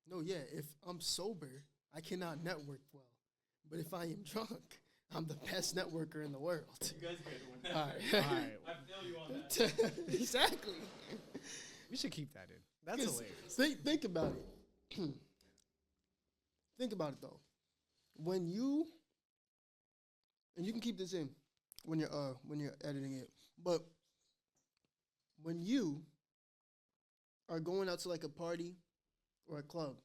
No, yeah. If I'm sober, I cannot network well. But if I am drunk, I'm the best networker in the world. You guys get one. All All right. right, I feel you on that. Exactly. we should keep that in. That's 'Cause hilarious. think about it. Think about it though. When you and you can keep this in when you're editing it, but when you are going out to like a party or a club,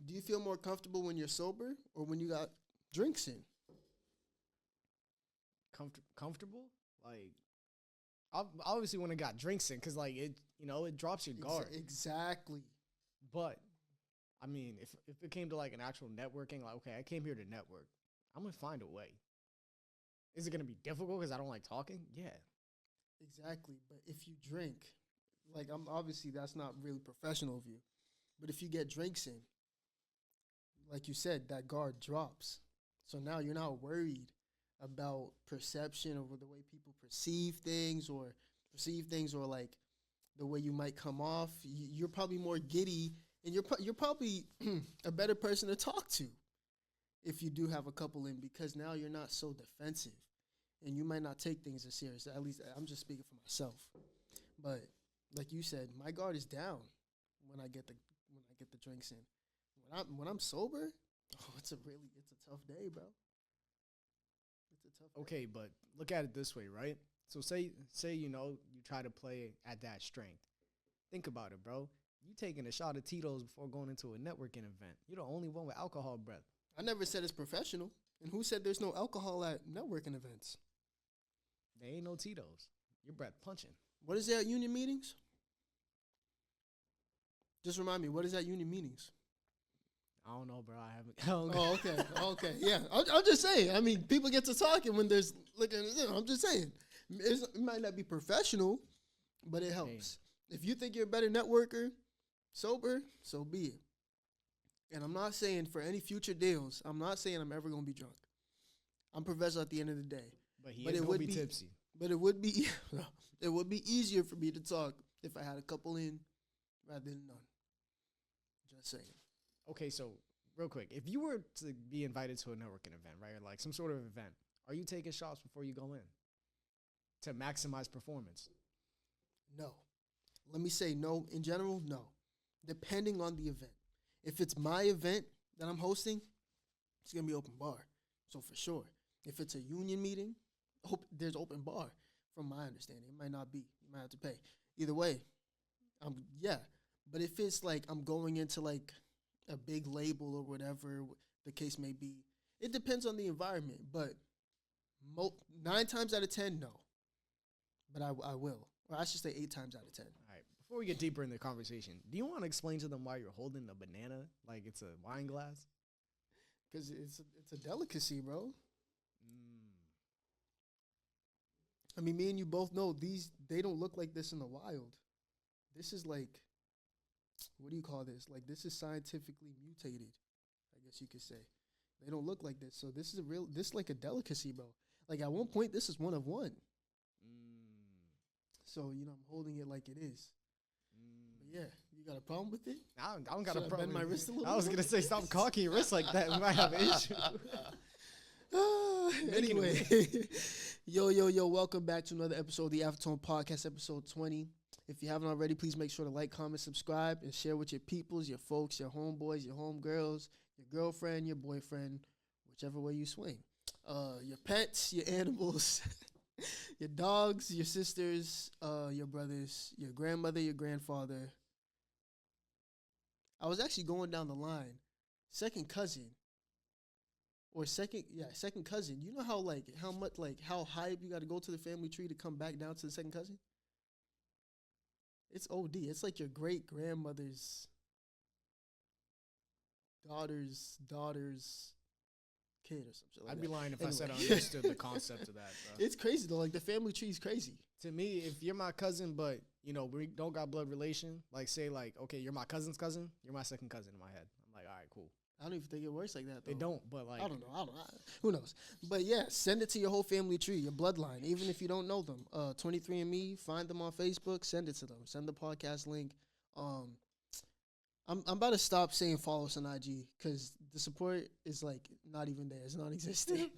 do you feel more comfortable when you're sober or when you got drinks in? Comfortable? Like, obviously when it got drinks in, because like it drops your guard. Exactly. But I mean, if it came to like an actual networking, like okay, I came here to network, I'm gonna find a way. Is it gonna be difficult because I don't like talking? Yeah. Exactly. But if you drink, like I'm obviously that's not really professional of you. But if you get drinks in, like you said, that guard drops. So now you're not worried about perception or the way people perceive things or like the way you might come off. You're probably more giddy and you're probably a better person to talk to if you do have a couple in because now you're not so defensive and you might not take things as serious. At least I'm just speaking for myself. But like you said, my guard is down when I get the drinks in. When I'm sober, it's a tough day, bro. It's a tough day. Okay, but look at it this way, right? So say you try to play at that strength. Think about it, bro. You taking a shot of Tito's before going into a networking event. You're the only one with alcohol breath. I never said it's professional. And who said there's no alcohol at networking events? There ain't no Tito's. Your breath punching. What is that union meetings? Just remind me, what is that union meetings? I don't know, bro. I haven't. Oh, okay. Okay. Yeah. I'm just saying. I mean, people get to talking when there's looking. I'm just saying. It might not be professional, but it helps. If you think you're a better networker, sober, so be it. And I'm not saying for any future deals, I'm not saying I'm ever going to be drunk. I'm professional at the end of the day. But he But is it gonna would be be- tipsy. But it would be it would be easier for me to talk if I had a couple in rather than none. Just saying. Okay, so real quick, if you were to be invited to a networking event, right, or like some sort of event, are you taking shots before you go in to maximize performance? No. Let me say no. In general, no. Depending on the event. If it's my event that I'm hosting, it's going to be open bar. So for sure. If it's a union meeting, there's open bar from my understanding. It might not be. You might have to pay. Either way, yeah. But if it's like I'm going into like a big label or whatever the case may be, it depends on the environment. But 9 times out of 10, no. But I will. Or I should say 8 times out of 10. All right. Before we get deeper in the conversation, do you want to explain to them why you're holding a banana like it's a wine glass? Because it's a delicacy, bro. I mean, me and you both know they don't look like this in the wild. This is like, what do you call this? Like, this is scientifically mutated, I guess you could say. They don't look like this. So this is like a delicacy, bro. Like, at one point, this is one of one. So, I'm holding it like it is. But yeah, you got a problem with it? I don't got Should a I problem. bend my wrist a little I was bit? gonna say stop cocking your wrist like that. We might have an issue. Anyway, yo, welcome back to another episode of the Aftertone Podcast, episode 20. If you haven't already, please make sure to like, comment, subscribe, and share with your peoples, your folks, your homeboys, your homegirls, your girlfriend, your boyfriend, whichever way you swing. Your pets, your animals, your dogs, your sisters, your brothers, your grandmother, your grandfather. I was actually going down the line. Second cousin. Or second cousin. You know how high up you got to go to the family tree to come back down to the second cousin? It's OD. It's like your great grandmother's daughter's kid or something like I'd that. be lying if I said I Anyway. understood the concept of that, bro. It's crazy though. Like the family tree is crazy. To me, if you're my cousin, but we don't got blood relation, like say like, okay, you're my cousin's cousin, you're my second cousin in my head. I'm like, all right, cool. I don't even think it works like that though. They don't, but like, I don't know. Who knows? But yeah, send it to your whole family tree, your bloodline, even if you don't know them. 23andMe, find them on Facebook, send it to them. Send the podcast link. I'm about to stop saying follow us on IG because the support is like not even there. It's non-existent.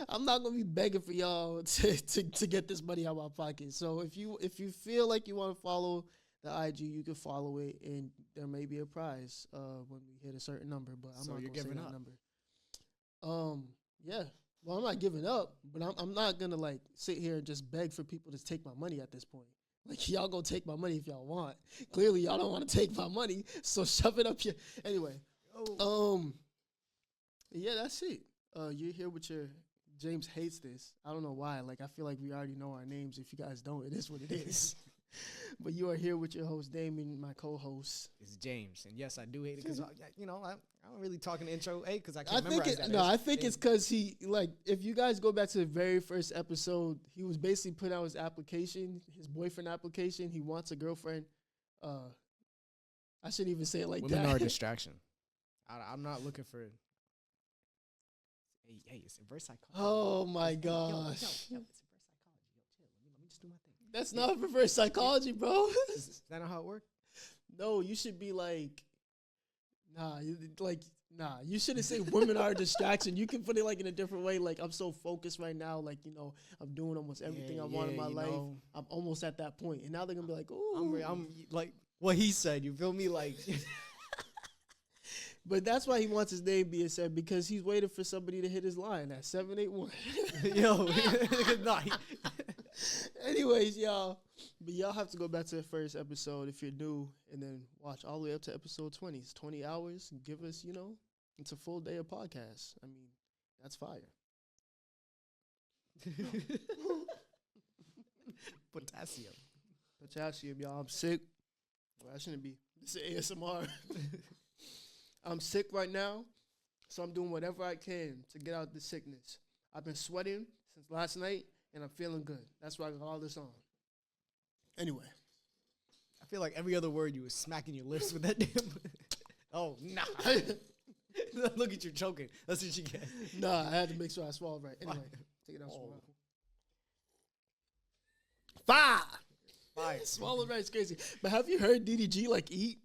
I'm not gonna be begging for y'all to get this money out of my pocket. So if you feel like you want to follow the IG, you can follow it, and there may be a prize when we hit a certain number. But I'm So not you're gonna say giving that up? number. Yeah. Well, I'm not giving up, but I'm not gonna like sit here and just beg for people to take my money at this point. Like y'all gonna take my money if y'all want. Clearly y'all don't want to take my money, so shove it up your. Anyway, yeah, that's it. You're here with your. James hates this. I don't know why. Like I feel like we already know our names. If you guys don't, it is what it is. But you are here with your host Damon, my co-host. It's James, and yes, I do hate it because I don't really talk in the intro, because I I can't think memorize that. I think it's because he like if you guys go back to the very first episode, he was basically putting out his application, his boyfriend application. He wants a girlfriend. I shouldn't even say it like women that. are a distraction. I'm not looking for. Hey, it's reverse psychology. Oh my Yo, gosh, it's reverse psychology. Yo, chill. Let me just do my thing. that's not reverse psychology, bro. Is that not how it works? No, you should be like, nah. You shouldn't say women are a distraction. You can put it like in a different way. Like I'm so focused right now. Like I'm doing almost everything I want in my life. I'm almost at that point, and now they're gonna be like, "Ooh." I'm like what he said. You feel me? Like, But that's why he wants his name being said because he's waiting for somebody to hit his line at 781. yo, nah, Anyways, y'all, but y'all have to go back to the first episode if you're new, and then watch all the way up to episode 20. It's 20 hours. And give us, it's a full day of podcast. I mean, that's fire. potassium. Potassium, y'all. I'm sick. Well, I shouldn't be. This is ASMR. I'm sick right now, so I'm doing whatever I can to get out the sickness. I've been sweating since last night, and I'm feeling good. That's why I got all this on. Anyway. I feel like every other word you was smacking your lips with that damn. Oh, nah. Look at you choking. That's what you get. Nah, I had to make sure I swallowed right. Anyway, take it out. Oh. Fire! Fire. Swallowed right is crazy. But have you heard DDG like eat?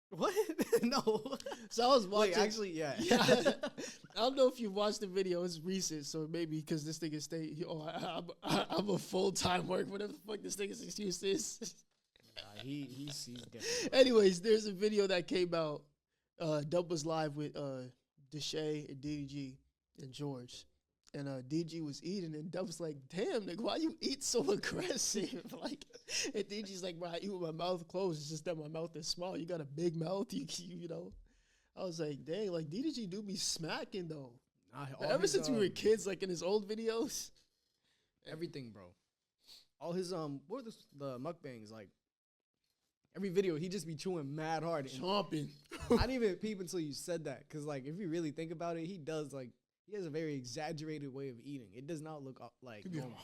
What? No. So I was watching. Wait, actually, yeah. Yeah. I don't know if you watched the video. It's recent, so maybe because this thing is I'm a full-time work. Whatever the fuck this nigga's excuse is. He's different. Anyways, there's a video that came out. Dub was live with Deshae and DDG and George. And DG was eating, and Dub was like, "Damn, nigga, why you eat so aggressive?" Like, and DG's like, "Bro, I eat with my mouth closed. It's just that my mouth is small. You got a big mouth, you know." I was like, "Dang, like DDG do be smacking though." Ever since we were kids, like in his old videos, everything, bro. All his what are the mukbangs like? Every video he just be chewing mad hard. chomping. I didn't even peep until you said that, because like if you really think about it, he has a very exaggerated way of eating. It does not look like normal.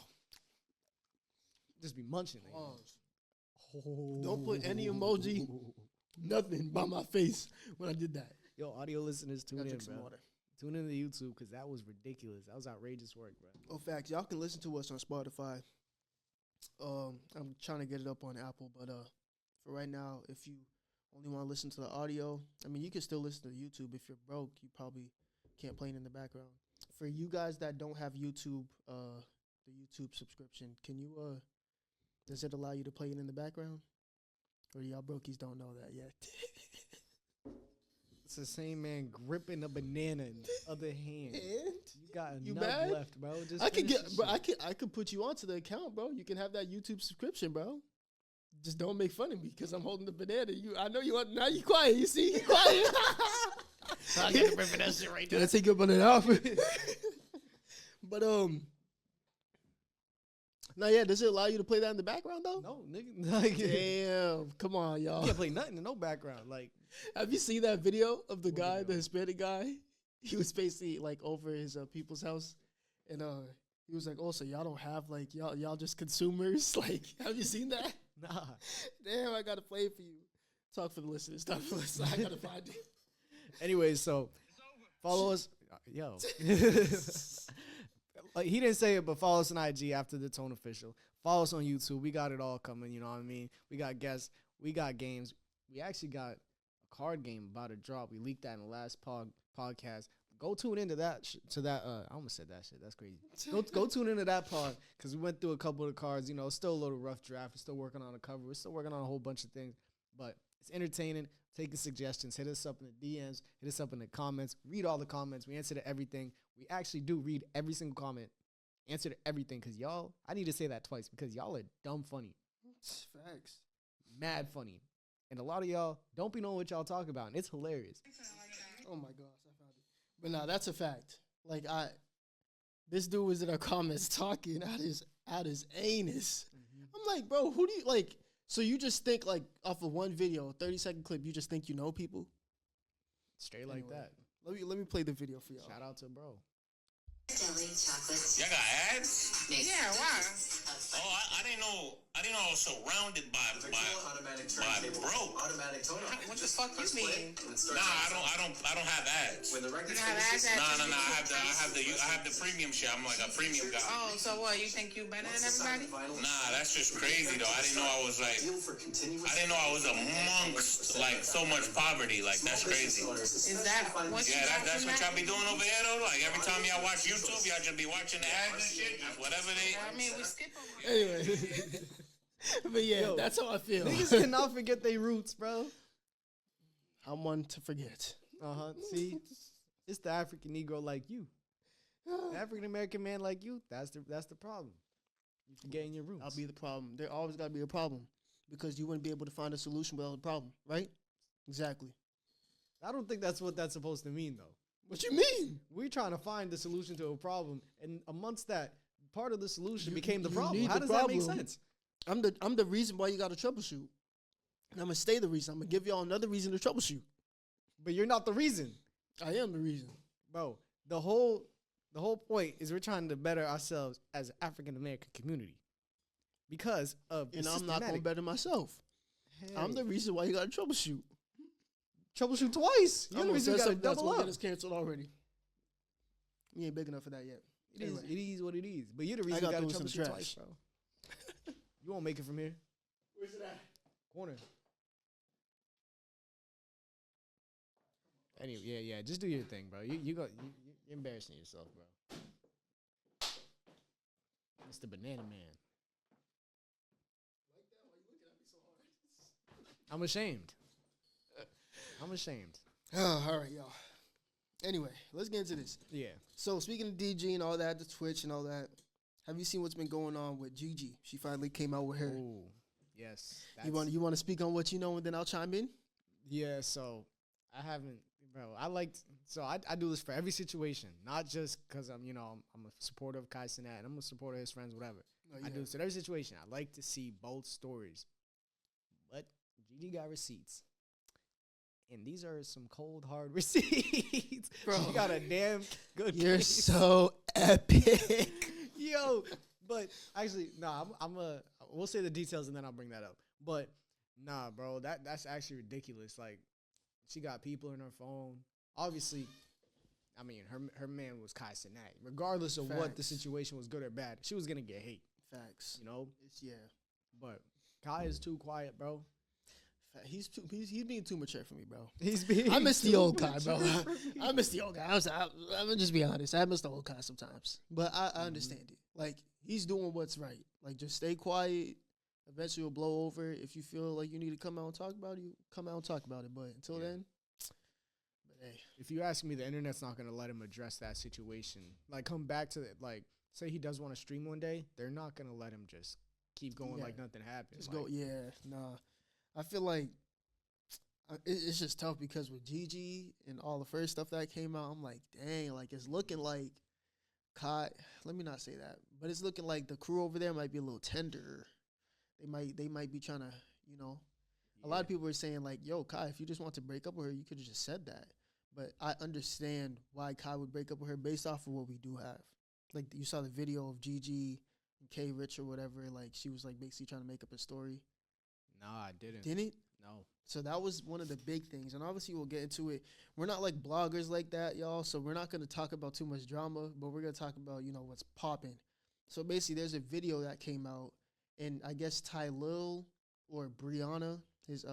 Just be munching. Don't put any emoji, nothing by my face when I did that. Yo, audio listeners, tune Gotta in, drink some bro. water. Tune in to YouTube, because that was ridiculous. That was outrageous work, bro. Oh, facts. Y'all can listen to us on Spotify. I'm trying to get it up on Apple, but for right now, if you only want to listen to the audio, I mean, you can still listen to YouTube. If you're broke, you probably can't play it in the background. For you guys that don't have YouTube, the YouTube subscription, can you does it allow you to play it in the background? Or y'all brokies don't know that yet? It's the same man gripping a banana in the other hand. And You got a You nut mad? left, bro. Just I could finish get, this bro. shit. I could put you onto the account, bro. You can have that YouTube subscription, bro. Just don't make fun of me because I'm holding the banana. I know you want. Now you quiet. You see, you quiet. I got to remember that shit right Can I there. take your banana off? But now yeah, does it allow you to play that in the background though? No, nigga. Like, you Damn, come on, y'all. can't play nothing in no background. Like, Have you seen that video of the What guy, video? the Hispanic guy? He was basically like over his people's house, and he was like, "Oh, so y'all don't have like y'all just consumers? Like, have you seen that? nah. Damn, I gotta play it for you. Talk for the listeners, talk for the listeners. I gotta find it. Anyways, so follow us. Yo. Like, he didn't say it, but follow us on IG after the Tone Official. Follow us on YouTube. We got it all coming, you know what I mean? We got guests. We got games. We actually got a card game about to drop. We leaked that in the last podcast. Go tune into that. I almost said that shit. That's crazy. Go tune into that pod because we went through a couple of the cards. You know, it's still a little rough draft. We're still working on a cover. We're still working on a whole bunch of things, but it's entertaining. Take the suggestions. Hit us up in the DMs. Hit us up in the comments. Read all the comments. We answer to everything. We actually do read every single comment. Answer to everything because y'all. I need to say that twice because y'all are dumb funny. Facts. Mad funny. And a lot of y'all don't be knowing what y'all talk about. And it's hilarious. Oh my gosh, I found it. But no, that's a fact. Like this dude was in our comments talking out his anus. I'm like, bro, who do you like? So you just think like off of one video, 30-second clip, you just think you know people? Straight like Anyway, that. Let me play the video for y'all. Shout out to bro. Deli chocolate. Y'all got ads? Yeah, why? Oh, I didn't know. I didn't know I was surrounded by broke. Automatic tone. What the fuck you mean? Nah, I don't have ads. When the record You have ads at No. I have the premium shit. I'm like a premium guy. Oh, so what? You think you better than everybody? Nah, that's just crazy though. I didn't know I was like. I didn't know I was amongst like so much poverty. Like that's crazy. Is that what you Yeah, got that's from what that? y'all be doing over here though. Like every time y'all watch YouTube, y'all just be watching the ads and shit. Just whatever they. I mean, we skip over. Anyway. But yeah, Yo, that's how I feel. Niggas cannot forget their roots, bro. I'm one to forget. See, it's the African Negro like you, the African American man like you. That's the problem. You forgetting your roots. I'll be the problem. There always got to be a problem because you wouldn't be able to find a solution without a problem, right? Exactly. I don't think that's what that's supposed to mean, though. What you mean? We're trying to find the solution to a problem, and amongst that, part of the solution You- became the you problem. need How the does that make problem. sense? I'm the reason why you got to troubleshoot. And I'm gonna stay the reason. I'm gonna give y'all another reason to troubleshoot. But you're not the reason, I am the reason. bro. The whole point is we're trying to better ourselves as an African American community because of the And I'm not gonna systematic- better myself. I'm the reason why you got to troubleshoot. troubleshoot twice. You're the Almost reason you said got to something that's double gonna up. get us canceled already. We ain't big enough for that yet. Anyway. It is what it is. But you're the I reason you got got to through some troubleshoot trash. twice, bro. You won't make it from here. Where's it at? Corner. Anyway, yeah. Just do your thing, bro. You're embarrassing yourself, bro. Mr. Banana Man. I'm ashamed. I'm ashamed. All right, y'all. Anyway, let's get into this. Yeah. So speaking of DG and all that, the Twitch and all that, have you seen what's been going on with Gigi? She finally came out with her. Ooh, yes. You want to speak on what you know, and then I'll chime in. Yeah, so I haven't, bro. I do this for every situation, not just because I'm a supporter of Kai Cenat and I'm a supporter of his friends, whatever. No, I do this in every situation. I like to see both stories. But Gigi got receipts. And these are some cold, hard receipts. Bro. She got a damn good You're case. so epic. Yo, but actually, we'll say the details and then I'll bring that up. But nah, bro, that's actually ridiculous. Like, she got people in her phone. Obviously, I mean, her man was Kai Cenat. Regardless of what the Facts. situation was, good or bad, she was gonna get hate. Facts. You know. Yeah. But Kai is too quiet, bro. He's being too mature for me, bro. He's being. I miss the too old guy, bro. mature for me. I miss the old guy. I'm gonna just be honest. I miss the old guy sometimes, but I understand it. Like, he's doing what's right. Like, just stay quiet. Eventually, it'll blow over. If you feel like you need to come out and talk about it, you come out and talk about it. But until then, but hey, If you ask me, the internet's not gonna let him address that situation. Like, come back to it. Like, say he does want to stream one day, they're not gonna let him just keep going Yeah. like nothing happened. just Like, go. Yeah, nah. I feel like it's just tough because with Gigi and all the first stuff that came out, I'm like, dang, like it's looking like Kai. Let me not say that, but it's looking like the crew over there might be a little tender. They might be trying to, A lot of people are saying like, yo, Kai, if you just want to break up with her, you could have just said that. But I understand why Kai would break up with her based off of what we do have. Like, you saw the video of Gigi and K Rich or whatever. Like, she was like basically trying to make up a story. Nah, I didn't. Didn't? No. So that was one of the big things. And obviously we'll get into it. We're not like bloggers like that, y'all. So we're not going to talk about too much drama, but we're going to talk about, what's popping. So basically there's a video that came out, and I guess Ty Lil or Brianna, his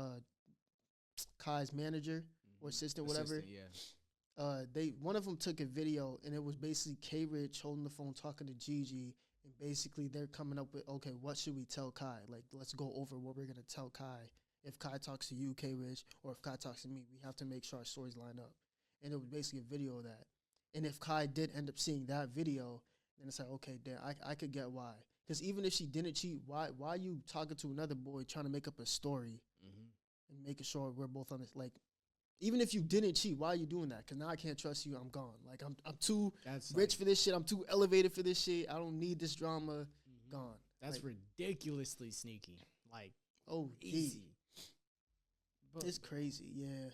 Kai's manager or assistant, whatever. Yeah. One of them took a video, and it was basically K Rich holding the phone talking to Gigi, and basically they're coming up with, okay, what should we tell Kai? Like, let's go over what we're gonna tell Kai. If Kai talks to you, K Rich, or if Kai talks to me, we have to make sure our stories line up. And it was basically a video of that. And if Kai did end up seeing that video, then it's like, okay, damn, I could get why. Because even if she didn't cheat, why you talking to another boy trying to make up a story and making sure we're both on this? Like, even if you didn't cheat, why are you doing that? Because now I can't trust you. I'm gone. Like, I'm too rich for this shit. I'm too elevated for this shit. I don't need this drama. Gone. That's like, ridiculously sneaky. Like, oh, easy. But it's crazy, yeah.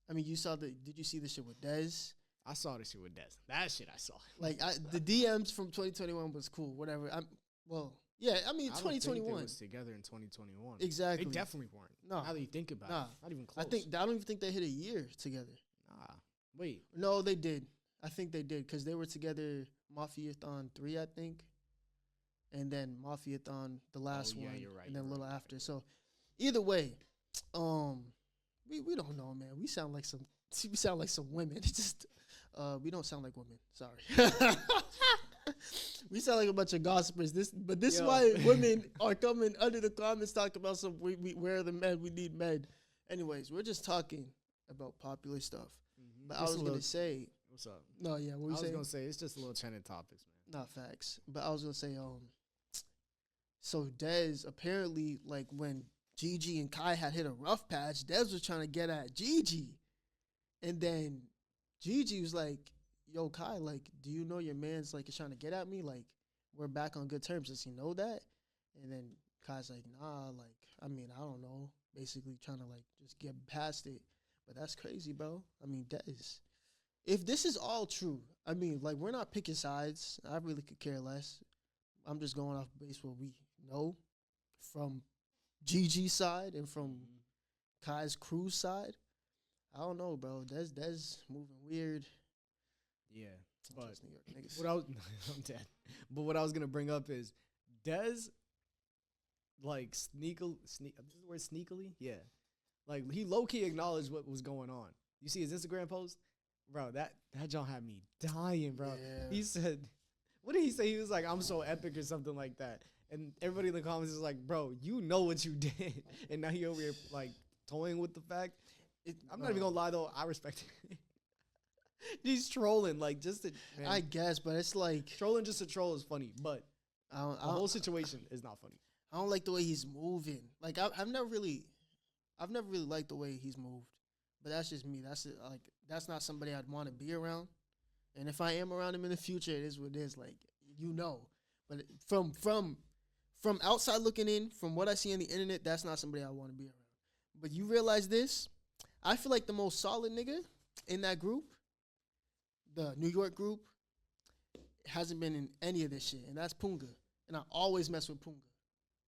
I mean, did you see the shit with Dez? I saw this shit with Des. That shit I saw. Like, the DMs from 2021 was cool, whatever. I mean, I don't think 2021. they was together in 2021. Exactly. They definitely weren't. No. Now that you think about it. Not even close. I don't even think they hit a year together. Nah. Wait. No, they did. I think they did because they were together Mafia-thon 3, I think. And then Mafia-thon, the last one. You're right. And then a little after. So, either way, we don't know, man. We sound like some women. It's just we don't sound like women. Sorry. We sound like a bunch of gossipers. This is why women are coming under the comments talking about some where are the men? We need men. Anyways, we're just talking about popular stuff. But I was gonna say, what's up? No, yeah, what I was saying? gonna say it's just a little trending topics, man. Not facts. But I was gonna say, so Dez apparently, like, when Gigi and Kai had hit a rough patch, Dez was trying to get at Gigi. And then Gigi was like, yo, Kai, like, do you know your man's, like, is trying to get at me? Like, we're back on good terms. Does he know that? And then Kai's like, nah, like, I mean, I don't know. Basically trying to, like, just get past it. But that's crazy, bro. I mean, Dez. If this is all true, I mean, like, we're not picking sides. I really could care less. I'm just going off base what we know from Gigi's side and from Kai's crew's side. I don't know, bro. Dez moving weird. Yeah, But but New York niggas. what I was I'm dead. But what I was gonna bring up is Dez, like this is the word sneakily? Yeah. Like he low key acknowledged what was going on. You see his Instagram post? Bro, that John had me dying, bro. Yeah. He said, what did he say? He was like, I'm so epic or something like that. And everybody in the comments is like, bro, you know what you did. And now he over here like toying with the fact. I'm not even gonna lie though, I respect it. He's trolling, like just to, man, I guess, but it's like trolling just to troll is funny, but I don't, the whole situation is not funny. I don't like the way he's moving. Like I've never really liked the way he's moved. But that's just me. That's not somebody I'd want to be around. And if I am around him in the future, it is what it is. Like, you know. But from outside looking in, from what I see on the internet, that's not somebody I want to be around. But you realize this? I feel like the most solid nigga in that group, the New York group, hasn't been in any of this shit. And that's Punga. And I always mess with Punga.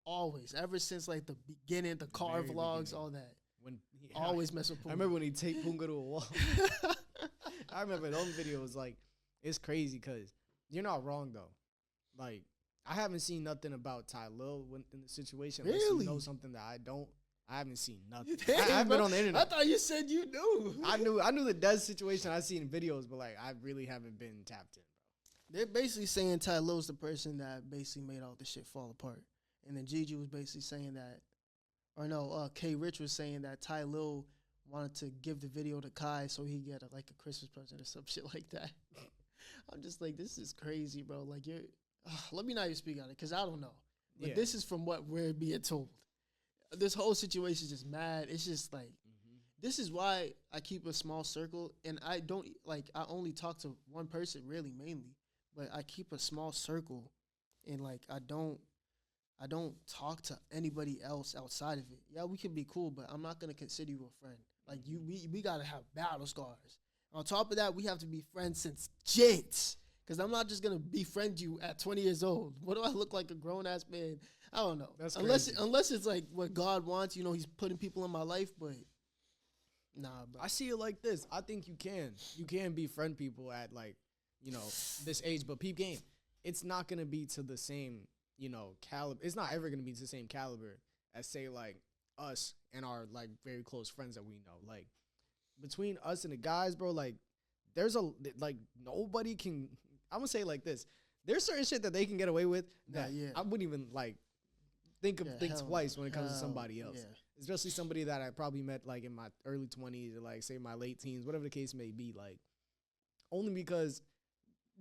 Always. Ever since like the beginning, the car Very vlogs, beginning. all that. When Always mess with Punga. I remember when he taped Punga to a wall. I remember those videos. Like, it's crazy because you're not wrong though. Like, I haven't seen nothing about Ty Lil in the situation. Unless Really? you know something that I don't. I haven't seen nothing. Damn, I haven't bro. been on the internet. I thought you said you knew. I knew the Dez situation. I've seen videos, but like I really haven't been tapped in, bro. They're basically saying Ty Lil's the person that basically made all this shit fall apart. And then Gigi was basically saying that, or no, K Rich was saying that Ty Lil wanted to give the video to Kai so he get like a Christmas present or some shit like that. I'm just like, this is crazy, bro. Like, let me not even speak on it because I don't know. But Yeah. this is from what we're being told. This whole situation is just mad. It's just like, this is why I keep a small circle, and I don't like. I only talk to one person, really, mainly. But I keep a small circle, and like I don't talk to anybody else outside of it. Yeah, we can be cool, but I'm not gonna consider you a friend. Like we gotta have battle scars. On top of that, we have to be friends since jits. Cause I'm not just gonna befriend you at 20 years old. What do I look like, a grown ass man? I don't know. That's unless crazy. unless it's like what God wants. You know, He's putting people in my life, but nah, bro. I see it like this. I think you can befriend people at like, this age, but peep game, it's not gonna be to the same, caliber. It's not ever gonna be to the same caliber as say like us and our like very close friends that we know. Like between us and the guys, bro, like there's a like nobody can. I'm gonna say it like this: there's certain shit that they can get away with that I wouldn't even like think twice when it comes to somebody else. Yeah. Especially somebody that I probably met like in my early 20s or like say my late teens, whatever the case may be. Like only because,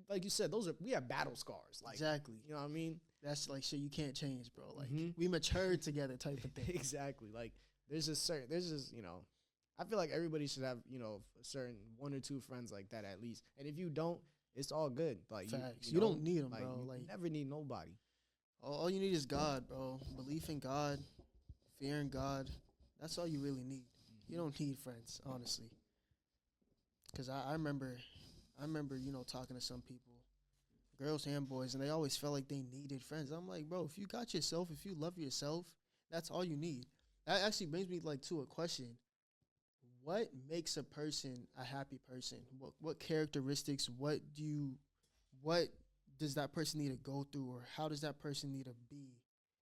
like you said, we have battle scars. Like Exactly. you know what I mean? That's like shit you can't change, bro. Like Mhm. we matured together type of thing. Exactly. Like there's just I feel like everybody should have, a certain one or two friends like that at least. And if you don't, it's all good. Like Facts. You don't need 'em, bro. You Like- never need nobody. All you need is God, bro. Belief in God, fearing God. That's all you really need. You don't need friends, honestly. Because I remember, talking to some people, girls and boys, and they always felt like they needed friends. I'm like, bro, if you got yourself, if you love yourself, that's all you need. That actually brings me like to a question. What makes a person a happy person? What characteristics? What does that person need to go through, or how does that person need to be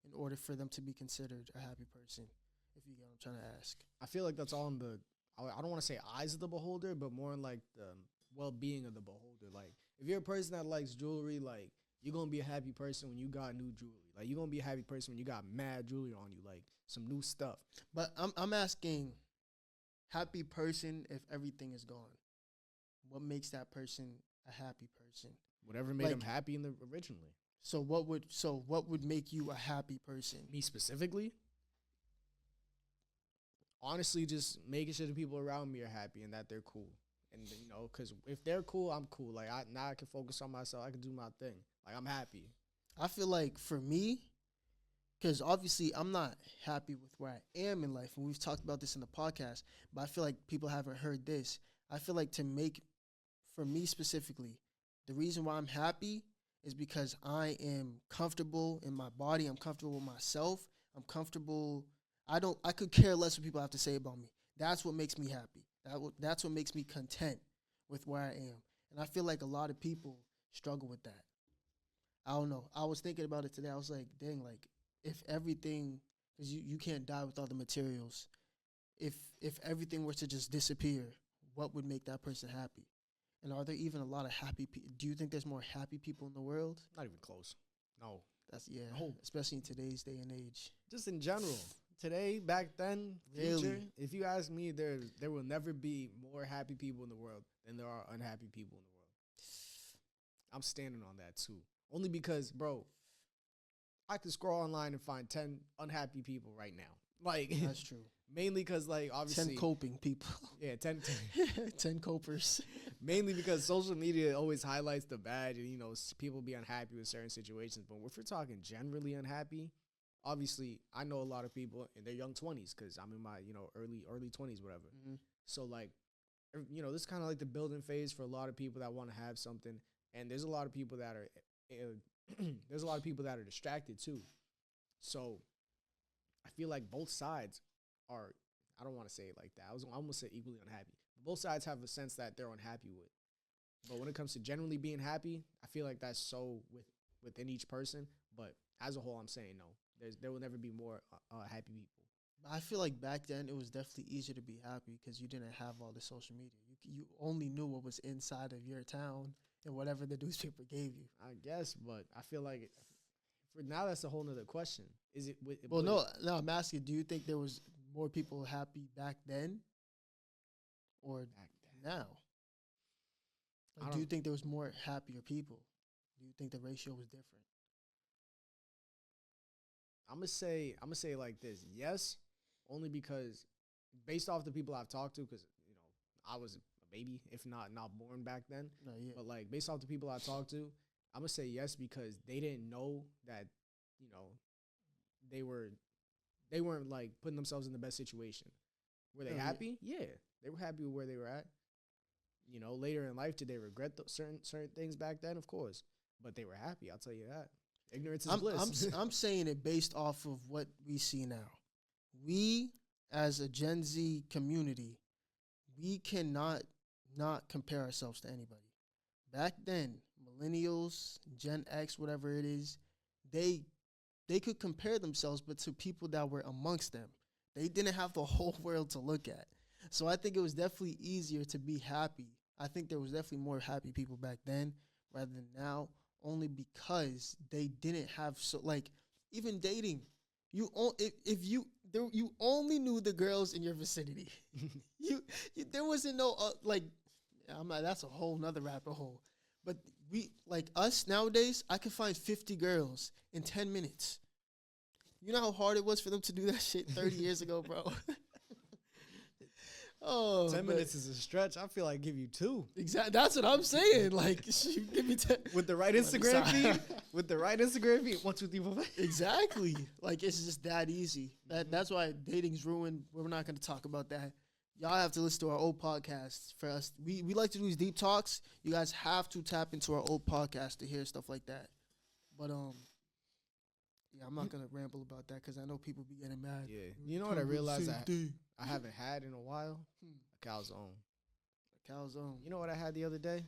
in order for them to be considered a happy person? If you get what I'm trying to ask. I feel like that's all in I don't want to say eyes of the beholder, but more in like the well-being of the beholder. Like if you're a person that likes jewelry, like you're going to be a happy person when you got new jewelry. Like you're going to be a happy person when you got mad jewelry on you, like some new stuff. But I'm asking, happy person if everything is gone. What makes that person a happy person? Whatever made Like- them happy originally. So what would make you a happy person? Me specifically, honestly, just making sure the people around me are happy and that they're cool. And because if they're cool, I'm cool. Like now I can focus on myself. I can do my thing. Like I'm happy. I feel like for me, because obviously I'm not happy with where I am in life, and we've talked about this in the podcast, but I feel like people haven't heard this. I feel like for me specifically, the reason why I'm happy is because I am comfortable in my body. I'm comfortable with myself. I'm comfortable. I could care less what people have to say about me. That's what makes me happy. That's what makes me content with where I am. And I feel like a lot of people struggle with that. I don't know. I was thinking about it today. I was like, dang, like if everything, because you can't die with all the materials. If everything were to just disappear, what would make that person happy? And are there even a lot of happy people? Do you think there's more happy people in the world? Not even close. No. No. Especially in today's day and age. Just in general. Today, back then, Really? future, if you ask me, there will never be more happy people in the world than there are unhappy people in the world. I'm standing on that too. Only because, bro, I could scroll online and find 10 unhappy people right now. Like That's true. mainly because, like, obviously, 10 coping people. yeah, 10 10 copers. mainly because social media always highlights the bad, and people be unhappy with certain situations. But if we're talking generally unhappy, obviously, I know a lot of people in their young 20s because I'm in my early 20s, whatever. Mhm. So like, this is kind of like the building phase for a lot of people that want to have something, and there's a lot of people that are there's a lot of people that are distracted too. So I feel like both sides are. I don't want to say it like that. I almost say equally unhappy. Both sides have a sense that they're unhappy with. But when it comes to generally being happy, I feel like that's so within each person. But as a whole, I'm saying no. There will never be more happy people. I feel like back then it was definitely easier to be happy because you didn't have all the social media. You only knew what was inside of your town and whatever the newspaper gave you. I guess, but I feel like for now that's a whole nother question. Is it? Well, no, I'm asking, do you think there was more people happy back then or Back then. now? I Like, do you don't- think there was more happier people? Do you think the ratio was different? I'm gonna say it like this. Yes, only because based off the people I've talked to, because I was a baby, if not born back then. No, yeah. But like based off the people I talked to, I'm gonna say yes because they didn't know that they weren't like putting themselves in the best situation. Were they Oh, yeah. happy? Yeah, they were happy with where they were at. Later in life, did they regret certain things back then? Of course, but they were happy. I'll tell you that. Ignorance is bliss. I'm saying it based off of what we see now. We, as a Gen Z community, we cannot not compare ourselves to anybody. Back then, millennials, Gen X, whatever it is, they could compare themselves, but to people that were amongst them, They didn't have the whole world to look at. So I think it was definitely easier to be happy. I think there was definitely more happy people back then rather than now, only because they didn't have even dating. You only knew the girls in your vicinity. you there wasn't no that's a whole nother rabbit hole. But us nowadays, I can find 50 girls in 10 minutes. You know how hard it was for them to do that shit 30 years ago, bro? 10 minutes is a stretch. I feel like give you 2. Exactly. That's what I'm saying. Like, shoot, give me 10. With the right Instagram feed. With the right Instagram feed. 1, 2, 3, 4, 5. Exactly. Like, it's just that easy. That's why dating's ruined. We're not going to talk about that. Y'all have to listen to our old podcasts for us. We like to do these deep talks. You guys have to tap into our old podcast to hear stuff like that. But yeah, I'm not gonna ramble about that because I know people be getting mad. Yeah, you know what I realized I haven't had in a while? A calzone. A calzone. You know what I had the other day?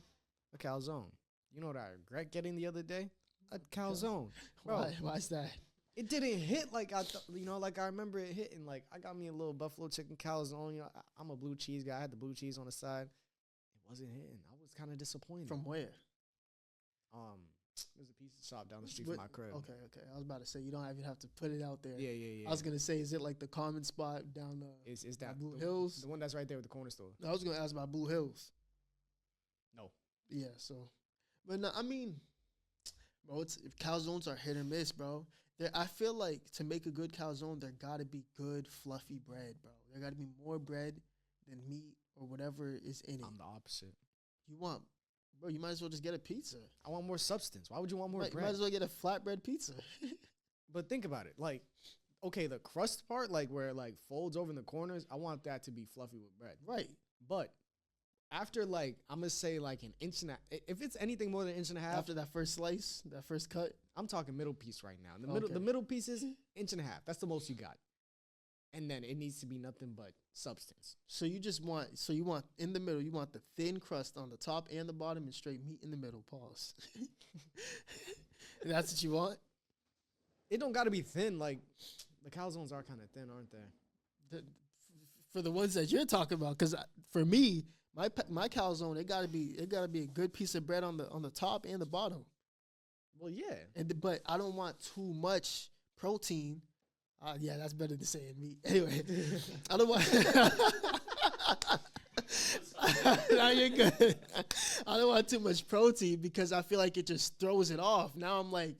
A calzone. You know what I regret getting the other day? A calzone. Bro, Why's that? it didn't hit like I thought. You know, like I remember it hitting. Like I got me a little buffalo chicken calzone. You know, I'm a blue cheese guy. I had the blue cheese on the side. It wasn't hitting. I was kind of disappointed. From where? There's a pizza shop down the street from my crib. Okay. I was about to say you don't even have to put it out there. Yeah. I was gonna say, is it like the common spot down Is that Blue the, Hills? The one that's right there with the corner store. I was gonna ask about Blue Hills. No. Yeah. So, but no, I mean, bro, calzones are hit or miss, bro. I feel like to make a good calzone, there gotta be good fluffy bread, bro. There gotta be more bread than meat or whatever is in it. I'm the opposite. Bro, you might as well just get a pizza. I want more substance. Why would you want more You bread? might as well get a flatbread pizza. But think about it. Like, okay, the crust part, like where it like folds over in the corners, I want that to be fluffy with bread. Right. But after like, I'm gonna say like an inch and if it's anything more than an inch and a half, After that first slice, that first cut. I'm talking middle piece right now. Okay. The middle piece is inch and a half. That's the most you got. And then it needs to be nothing but substance. So you want in the middle, you want the thin crust on the top and the bottom and straight meat in the middle. Pause. That's what you want? It don't gotta be thin. Like the calzones are kind of thin, aren't they? For the ones that you're talking about, because for me, my calzone, it gotta be a good piece of bread on the top and the bottom. Well, yeah. But I don't want too much protein. Yeah, that's better than saying meat. Anyway, I don't want. Now you're good. I don't want too much protein because I feel like it just throws it off. Now I'm like,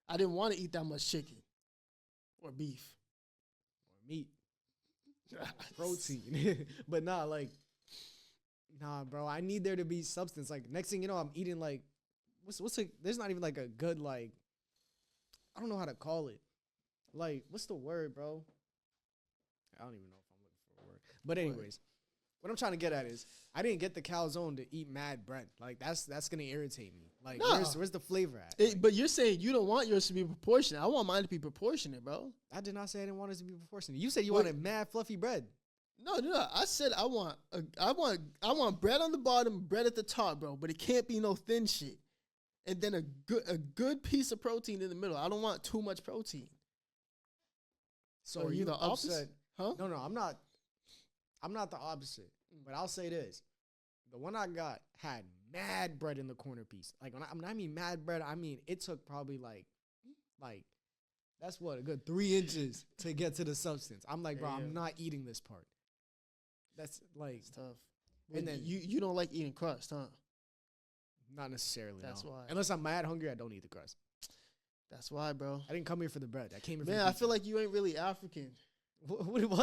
I didn't want to eat that much chicken or beef Or meat. Protein. But nah, bro, I need there to be substance. Like next thing you know, I'm eating like there's not even like a good like I don't know how to call it. Like, what's the word, bro? I don't even know if I'm looking for a word. But anyways, what I'm trying to get at is I didn't get the calzone to eat mad bread. Like that's gonna irritate me. Like No. where's the flavor at? But you're saying you don't want yours to be proportionate. I want mine to be proportionate, bro. I did not say I didn't want it to be proportionate. You said you What? wanted mad fluffy bread. No. I said I want bread on the bottom, bread at the top, bro. But it can't be no thin shit. And then a good piece of protein in the middle. I don't want too much protein. So Are are you you the opposite? upset? Huh? No, I'm not. I'm not the opposite. But I'll say this: the one I got had mad bread in the corner piece. Like when I mean mad bread, I mean it took probably like that's what a good 3 inches to get to the substance. I'm like, bro, Yeah. I'm not eating this part. That's like It's tough. And And then- then you don't like eating crust, huh? not necessarily. That's no. why. Unless I'm mad hungry, I don't eat the crust. That's why, bro. I didn't come here for the bread. I came here. for Man, the I feel like you ain't really African. what? Well,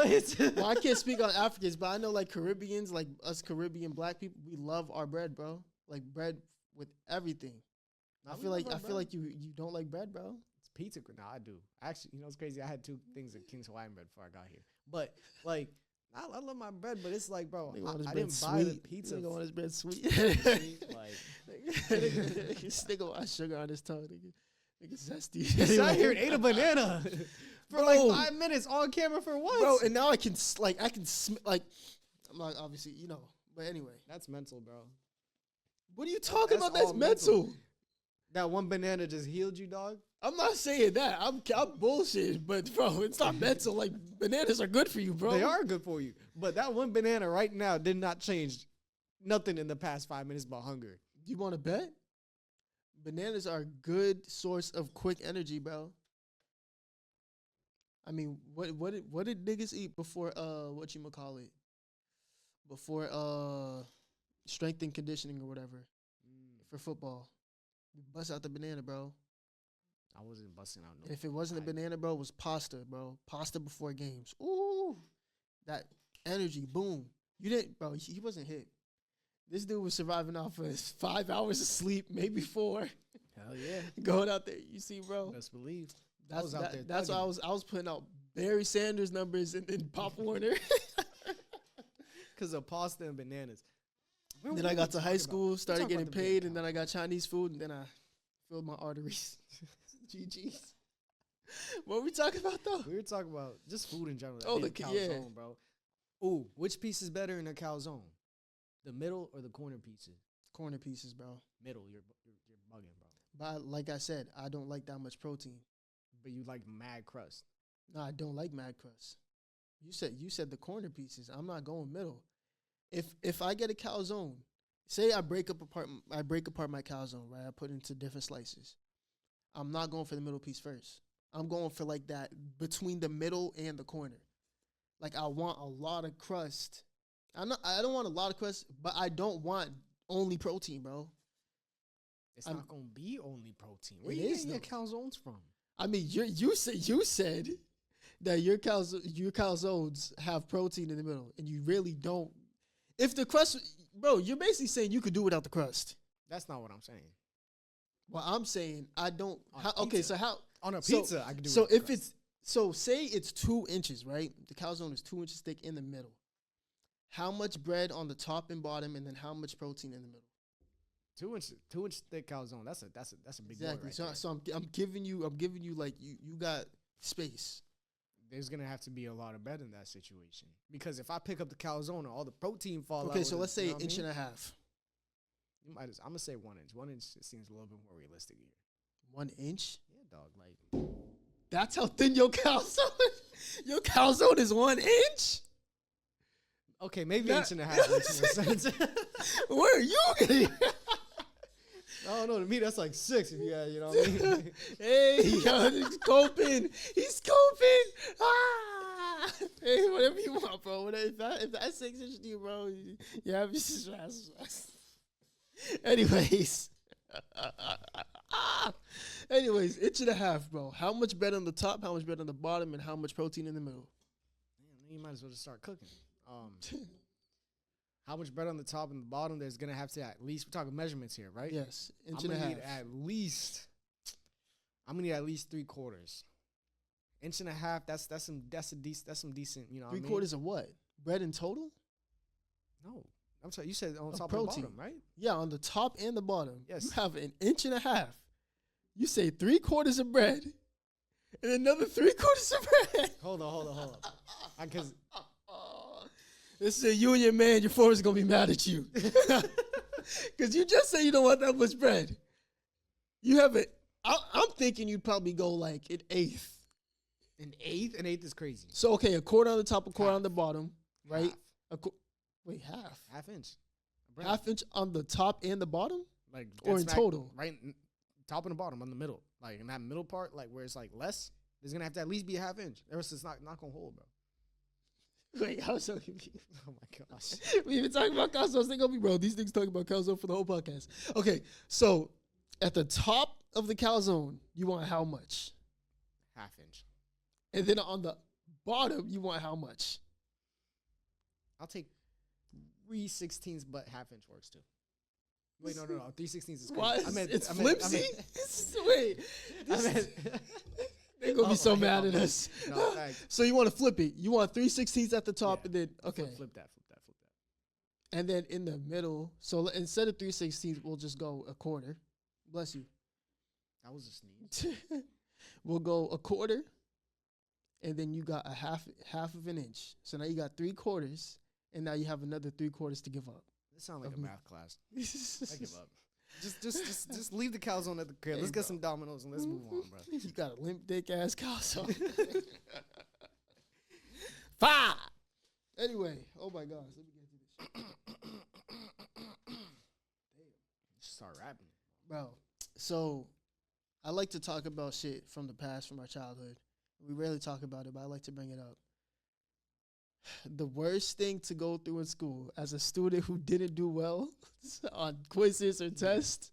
I can't speak on Africans, but I know like Caribbeans, like us Caribbean black people, we love our bread, bro. Like bread with everything. I feel like you don't like bread, bro. It's pizza. No, I do. Actually, you know, it's crazy. I had 2 things of King's Hawaiian bread before I got here. But like, I love my bread, but it's like, bro, Nigga want his I bread didn't buy the sweet. pizza. Nigga want his bread sweet. Like, This nigga want sugar on his tongue, nigga. Nigga zesty. he sat here and ate a banana for Bro. like 5 minutes on camera for what? Bro, and now I can I'm not obviously, you know, but anyway. That's mental, bro. What are you talking That's about? That's all mental. mental. That one banana just healed you, dog. I'm not saying that. I'm bullshit, but bro, it's not mental. Like bananas are good for you, bro. They are good for you. But that one banana right now did not change nothing in the past 5 minutes about hunger. You want to bet? Bananas are a good source of quick energy, bro. I mean, what did niggas eat before whatchamacallit? Before strength and conditioning or whatever for football? You bust out the banana, bro. I wasn't busting out no. And if it wasn't a banana, bro, it was pasta, bro. Pasta before games. Ooh. That energy, boom. You didn't, bro, he wasn't hit. This dude was surviving off of 5 hours of sleep, maybe 4. Hell yeah. Going out there, you see, bro. Best believe. That's why I was putting out Barry Sanders numbers and Pop Warner. Because of pasta and bananas. Then I got to high school, started getting paid, and then I got Chinese food, and then I filled my arteries. GG's. What were we talking about, though? We were talking about just food in general. Oh, the the calzone, bro. Ooh, which piece is better in a calzone? The middle or the corner pieces? Corner pieces, bro. Middle, you're bugging, bro. But like I said, I don't like that much protein. But you like mad crust. No, I don't like mad crust. You said the corner pieces. I'm not going middle. If I get a calzone, say I break apart my calzone, right? I put it into different slices. I'm not going for the middle piece first. I'm going for like that between the middle and the corner. Like I want a lot of crust. I don't want a lot of crust, but I don't want only protein, bro. It's not gonna be only protein. Where It you is, getting your though. calzones from? I mean, you said that your calzones have protein in the middle, and you really don't. If the crust, bro, you're basically saying you could do without the crust. That's not what I'm saying. Well, I'm saying I don't. On How, a okay, pizza. so how On a so- pizza, I can do. So without if crust. it's so say it's 2 inches, right? The calzone is 2 inches thick in the middle. How much bread on the top and bottom, and then how much protein in the middle? 2 inch thick calzone, that's a big boy Exactly. right So there. so I'm giving you like you got space. There's gonna have to be a lot of bread in that situation because if I pick up the calzone, all the protein fall out. Okay, so with let's it, you say know what I inch mean? and a half. I'm gonna say 1 inch. 1 inch seems a little bit more realistic here. 1 inch. Yeah, dog. Like That's how thin your calzone. Your calzone is 1 inch. okay, maybe That- inch and a half makes more sense. Where are you getting? I don't know. To me, that's like 6. If you know what I mean. Hey, yo, he's coping. He's coping. Ah, hey, whatever you want, bro. If that's 6 inches to you, bro, you have your stress. Anyways, inch and a half, bro. How much bread on the top? How much bread on the bottom? And how much protein in the middle? Man, you might as well just start cooking. How much bread on the top and the bottom? There's gonna have to at least. We're talking measurements here, right? Yes, inch I'm and a gonna half. need at least. I'm gonna need at least 3/4. Inch and a half. That's some decent. You know, what I mean? 3/4 of what? Bread in total? No, I'm sorry. You said on Of top protein. and bottom, right? Yeah, on the top and the bottom. Yes. You have an inch and a half. You say 3/4 of bread, and another 3/4 of bread. Hold on. Because This is a union, man. Your foreman's gonna be mad at you, because you just say you don't want that much bread. You have it. I'm thinking you'd probably go like an eighth. an eighth is crazy. So okay, a quarter on the top, a quarter Half. on the bottom, right? Half. Wait, half. Half inch. A bread. Half inch on the top and the bottom, Like or dead in smack total. right? Top and the bottom on the middle. Like in that middle part, like where it's like less. There's gonna have to at least be a half inch. Or else it's not gonna hold, bro. Wait, how so confused? Oh my gosh. We've been talking about calzones. They gonna be, bro. These niggas talking about calzone for the whole podcast. Okay, so at the top of the calzone, you want how much? Half inch. And then on the bottom, you want how much? I'll take 3/16, but half inch works too. Wait, no. 3/16 is crazy. Why? It's flimsy. Wait, I meant, they're gonna be Oh so my mad God. at us. No, like- So you want to flip it? You want 3/16 at the top, Yeah. and then okay, flip that. and then in the middle. So instead of 3/16, we'll just go a quarter. Bless you. That was a sneeze. We'll go a quarter, and then you got a half of an inch. So now you got 3/4, and now you have another 3/4 to give up. This sounds like a Of me. math class. I give up. Just leave the calzone at the crib. Hey, Let's get bro. some Dominoes and let's move on, bro. You got a limp dick ass calzone. Fire. Anyway, oh my gosh, let me get to this. Just start rapping. Bro, so I like to talk about shit from the past, from our childhood. We rarely talk about it, but I like to bring it up. The worst thing to go through in school as a student who didn't do well on quizzes or tests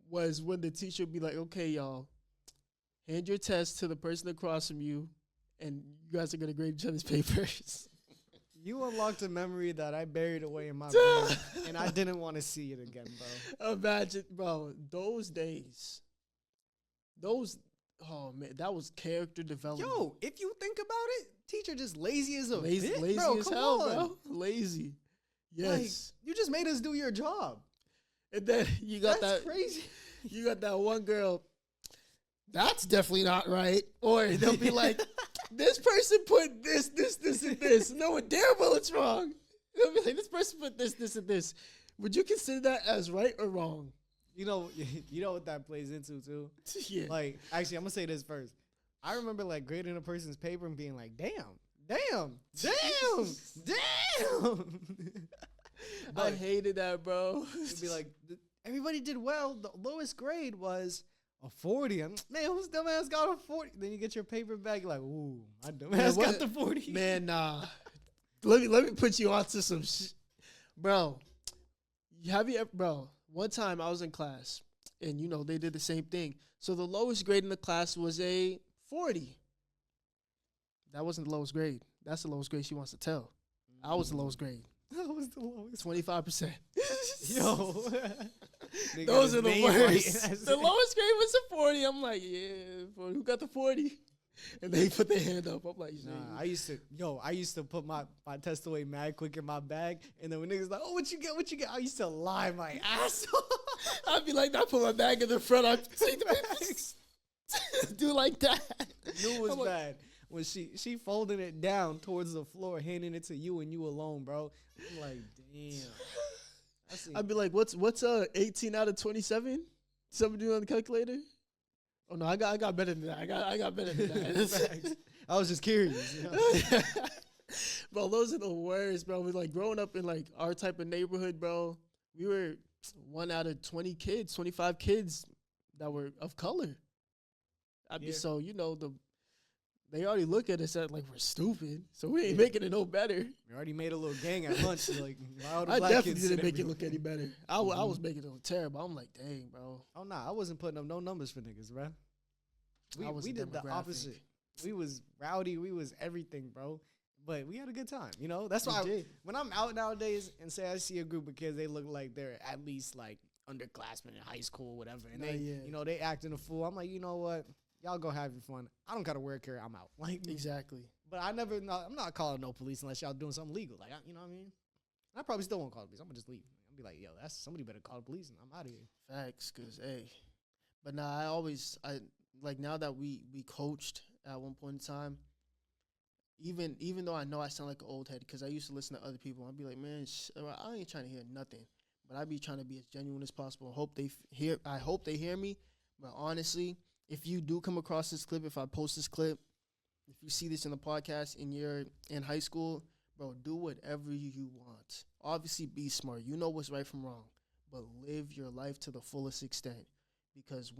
was when the teacher would be like, okay, y'all, hand your test to the person across from you, and you guys are going to grade each other's papers. You unlocked a memory that I buried away in my brain, and I didn't want to see it again, bro. Imagine, bro, those days. Oh, man, that was character development. Yo, if you think about it, teacher just lazy as a Lazy, bitch, lazy bro. as Come hell, on. bro. Lazy. Yes. Like, you just made us do your job. And then you got That's that crazy. you got that one girl. That's definitely not right. Or they'll be like, this person put this, and this. Knowing damn well it's wrong. They'll be like, this person put this, and this. Would you consider that as right or wrong? You know what that plays into too. Yeah. Like, actually, I'm gonna say this first. I remember like grading a person's paper and being like, damn. I hated that, bro. It'd be like, everybody did well. The lowest grade was a 40. Man, whose dumbass got a 40? Then you get your paper back, you're like, ooh, my dumbass got the 40. Man, nah. Let me put you onto some bro. Bro, one time I was in class and they did the same thing. So the lowest grade in the class was a 40. That wasn't the lowest grade. That's the lowest grade she wants to tell. I was the lowest grade. That was the lowest. 25%. Yo. Those are the worst. The lowest grade was a 40. I'm like, yeah, who got the 40? And they put their hand up. I'm like, nah, I used to put my test away mad quick in my bag. And then when niggas like, oh, what you get? I used to lie my ass off. I'd be like, I put my bag in the front. I'd take the papers. Do like that. You was I'm like, bad. When she folding it down towards the floor, handing it to you and you alone, bro. I'm like, damn. I'd be like, what's 18 out of 27? Somebody do on the calculator? Oh no, I got better than that. I got better than that. I was just curious. You know? Bro, those are the worst, bro. We like growing up in like our type of neighborhood, bro. We were 1 out of 20 kids, 25 kids that were of color. So they already look at us like we're stupid, so we ain't making it no better. We already made a little gang at lunch. Like, I definitely didn't make it look any better. I was making it look terrible. I'm like, dang, bro. Oh nah, I wasn't putting up no numbers for niggas, bro. We did the opposite. We was rowdy. We was everything, bro. But we had a good time. That's why when I'm out nowadays and say I see a group of kids, they look like they're at least like underclassmen in high school, or whatever, and they acting a fool. I'm like, you know what? Y'all go have your fun. I don't gotta work here. I'm out. Like, exactly. But I'm not calling no police unless y'all doing something legal. Like, you know what I mean? I probably still won't call the police. I'm gonna just leave. I'll be like, yo, somebody better call the police, and I'm out of here. Facts, cause hey, but nah, I like now that we coached at one point in time. Even though I know I sound like an old head, because I used to listen to other people, I'd be like, man, I ain't trying to hear nothing, but I'd be trying to be as genuine as possible. I hope they hear me, but honestly. If you do come across this clip, if I post this clip, if you see this in the podcast and you're in high school, bro, do whatever you want. Obviously, be smart. You know what's right from wrong, but live your life to the fullest extent. Because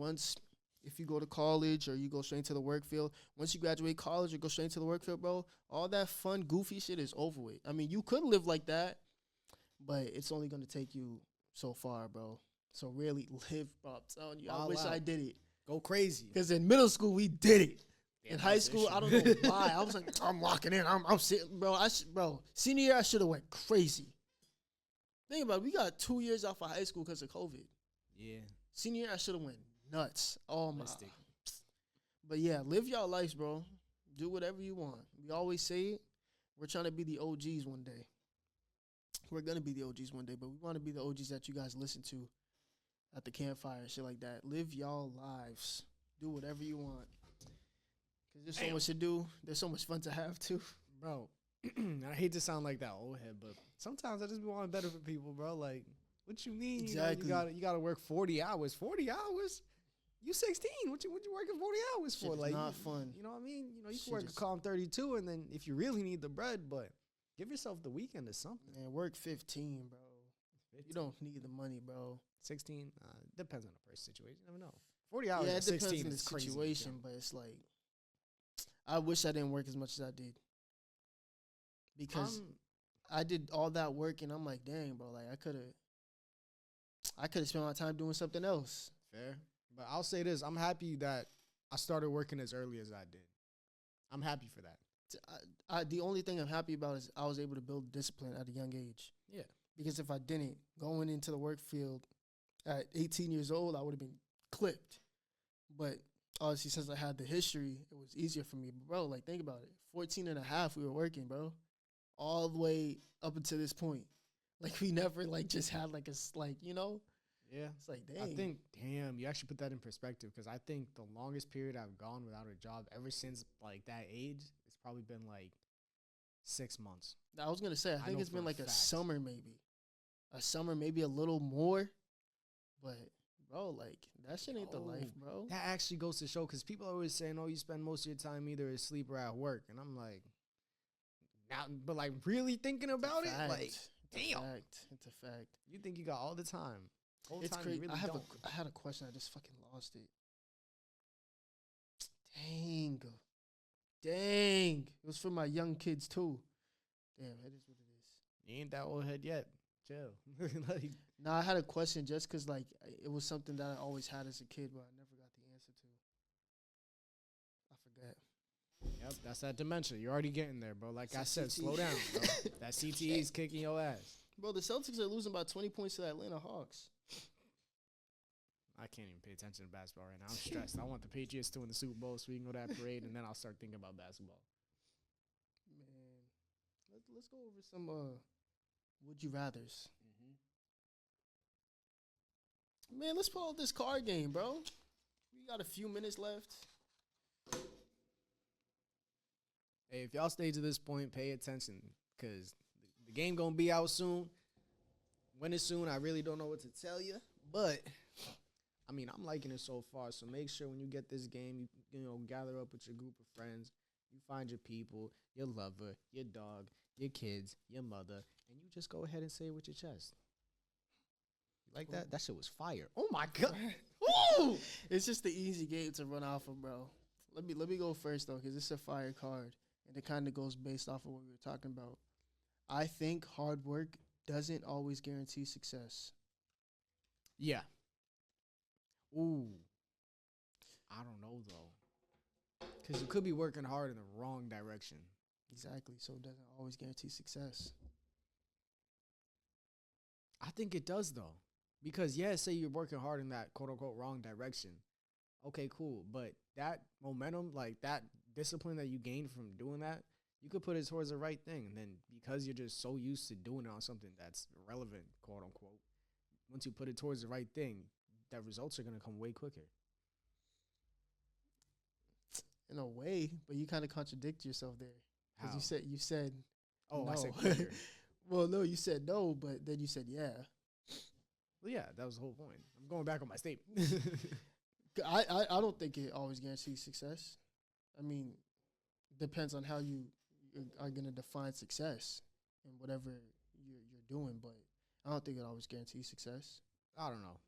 if you go to college or you go straight into the work field, once you graduate college or go straight into the work field, bro, all that fun, goofy shit is over with. I mean, you could live like that, but it's only going to take you so far, bro. So really live, bro. I'm telling you, I wish I did it. Go crazy. Because in middle school, we did it. In high school, I don't know why. I was like, I'm locking in. I'm sitting, bro. Senior year, I should have went crazy. Think about it. We got 2 years off of high school because of COVID. Yeah. Senior year, I should have went nuts. Oh, my. Mystic. But, yeah, live y'all lives, bro. Do whatever you want. We always say it. We're trying to be the OGs one day. We're going to be the OGs one day, but we want to be the OGs that you guys listen to at the campfire and shit like that. Live y'all lives. Do whatever you want. Because there's so much to do. There's so much fun to have, too. Bro, I hate to sound like that old head, but sometimes I just be wanting better for people, bro. Like, What you mean? Exactly. You gotta work 40 hours. 40 hours? You 16. What you working 40 hours for? Shit is Like not you, fun. You know what I mean? You know, you Shit can work is- a calm 32 and then if you really need the bread, but give yourself the weekend or something. Man, work 15, bro. You don't need the money, bro. 16 depends on the person's situation. You never know. 40 hours Yeah, at it depends 16 on the is crazy. situation, but it's like I wish I didn't work as much as I did because I did all that work, and I'm like, dang, bro, like I could have spent my time doing something else. Fair. But I'll say this. I'm happy that I started working as early as I did. I'm happy for that. The only thing I'm happy about is I was able to build discipline at a young age. Yeah. Because if I didn't, going into the work field at 18 years old, I would have been clipped. But obviously, since I had the history, it was easier for me. But bro, like, think about it. 14 and a half, we were working, bro. All the way up until this point. Like, we never, like, just had, like, you know? Yeah. It's like, dang. I think, damn, you actually put that in perspective because I think the longest period I've gone without a job ever since, like, that age, it's probably been, like, 6 months. I was going to say, I think know it's for been a like a fact. summer, maybe. A summer, maybe a little more. But, bro, like, that shit ain't the life, bro. That actually goes to show because people are always saying, oh, you spend most of your time either asleep or at work. And I'm like, now, but, like, really thinking about it? Fact. Like, It's a damn. fact. It's a fact. You think you got all the time. Whole It's time crazy. you really don't. I had a question. I just fucking lost it. Dang. Dang. It was for my young kids, too. Damn, it is what it is. You ain't that old head yet. Chill. Like, Nah, I had a question just because, like, it was something that I always had as a kid, but I never got the answer to. I forgot. yep, that's that dementia. You're already getting there, bro. Like I It's said, CTE. slow down, bro. That CTE is kicking your ass. Bro, the Celtics are losing by 20 points to the Atlanta Hawks. I can't even pay attention to basketball right now. I'm stressed. I want the Patriots to win the Super Bowl so we can go to that parade, and then I'll start thinking about basketball. Man, let's go over some would you rathers. Man, let's pull out this card game, bro. We got a few minutes left. Hey, if y'all stay to this point, pay attention because the game going to be out soon. When it's soon, I really don't know what to tell you. But, I mean, I'm liking it so far. So make sure when you get this game, you know, gather up with your group of friends. You find your people, your lover, your dog, your kids, your mother, and you just go ahead and say it with your chest. You like that? That shit was fire. Oh, my God. Ooh! It's just the easy game to run off of, bro. Let me go first, though, because it's a fire card. And it kind of goes based off of what we were talking about. I think hard work doesn't always guarantee success. Yeah. Ooh. I don't know, though. Because you could be working hard in the wrong direction. Exactly. So it doesn't always guarantee success. I think it does, though. Because, yeah, say you're working hard in that quote-unquote wrong direction. Okay, cool. But that momentum, like that discipline that you gained from doing that, you could put it towards the right thing. And then because you're just so used to doing it on something that's irrelevant, quote-unquote, once you put it towards the right thing, that results are going to come way quicker. In a way, but you kind of contradict yourself there. How? Because you said Oh, no. I said quicker. Well, no, you said no, but then you said yeah. Well, yeah, that was the whole point. I'm going back on my statement. I don't think it always guarantees success. I mean, depends on how you are going to define success in whatever you're doing, but I don't think it always guarantees success. I don't know.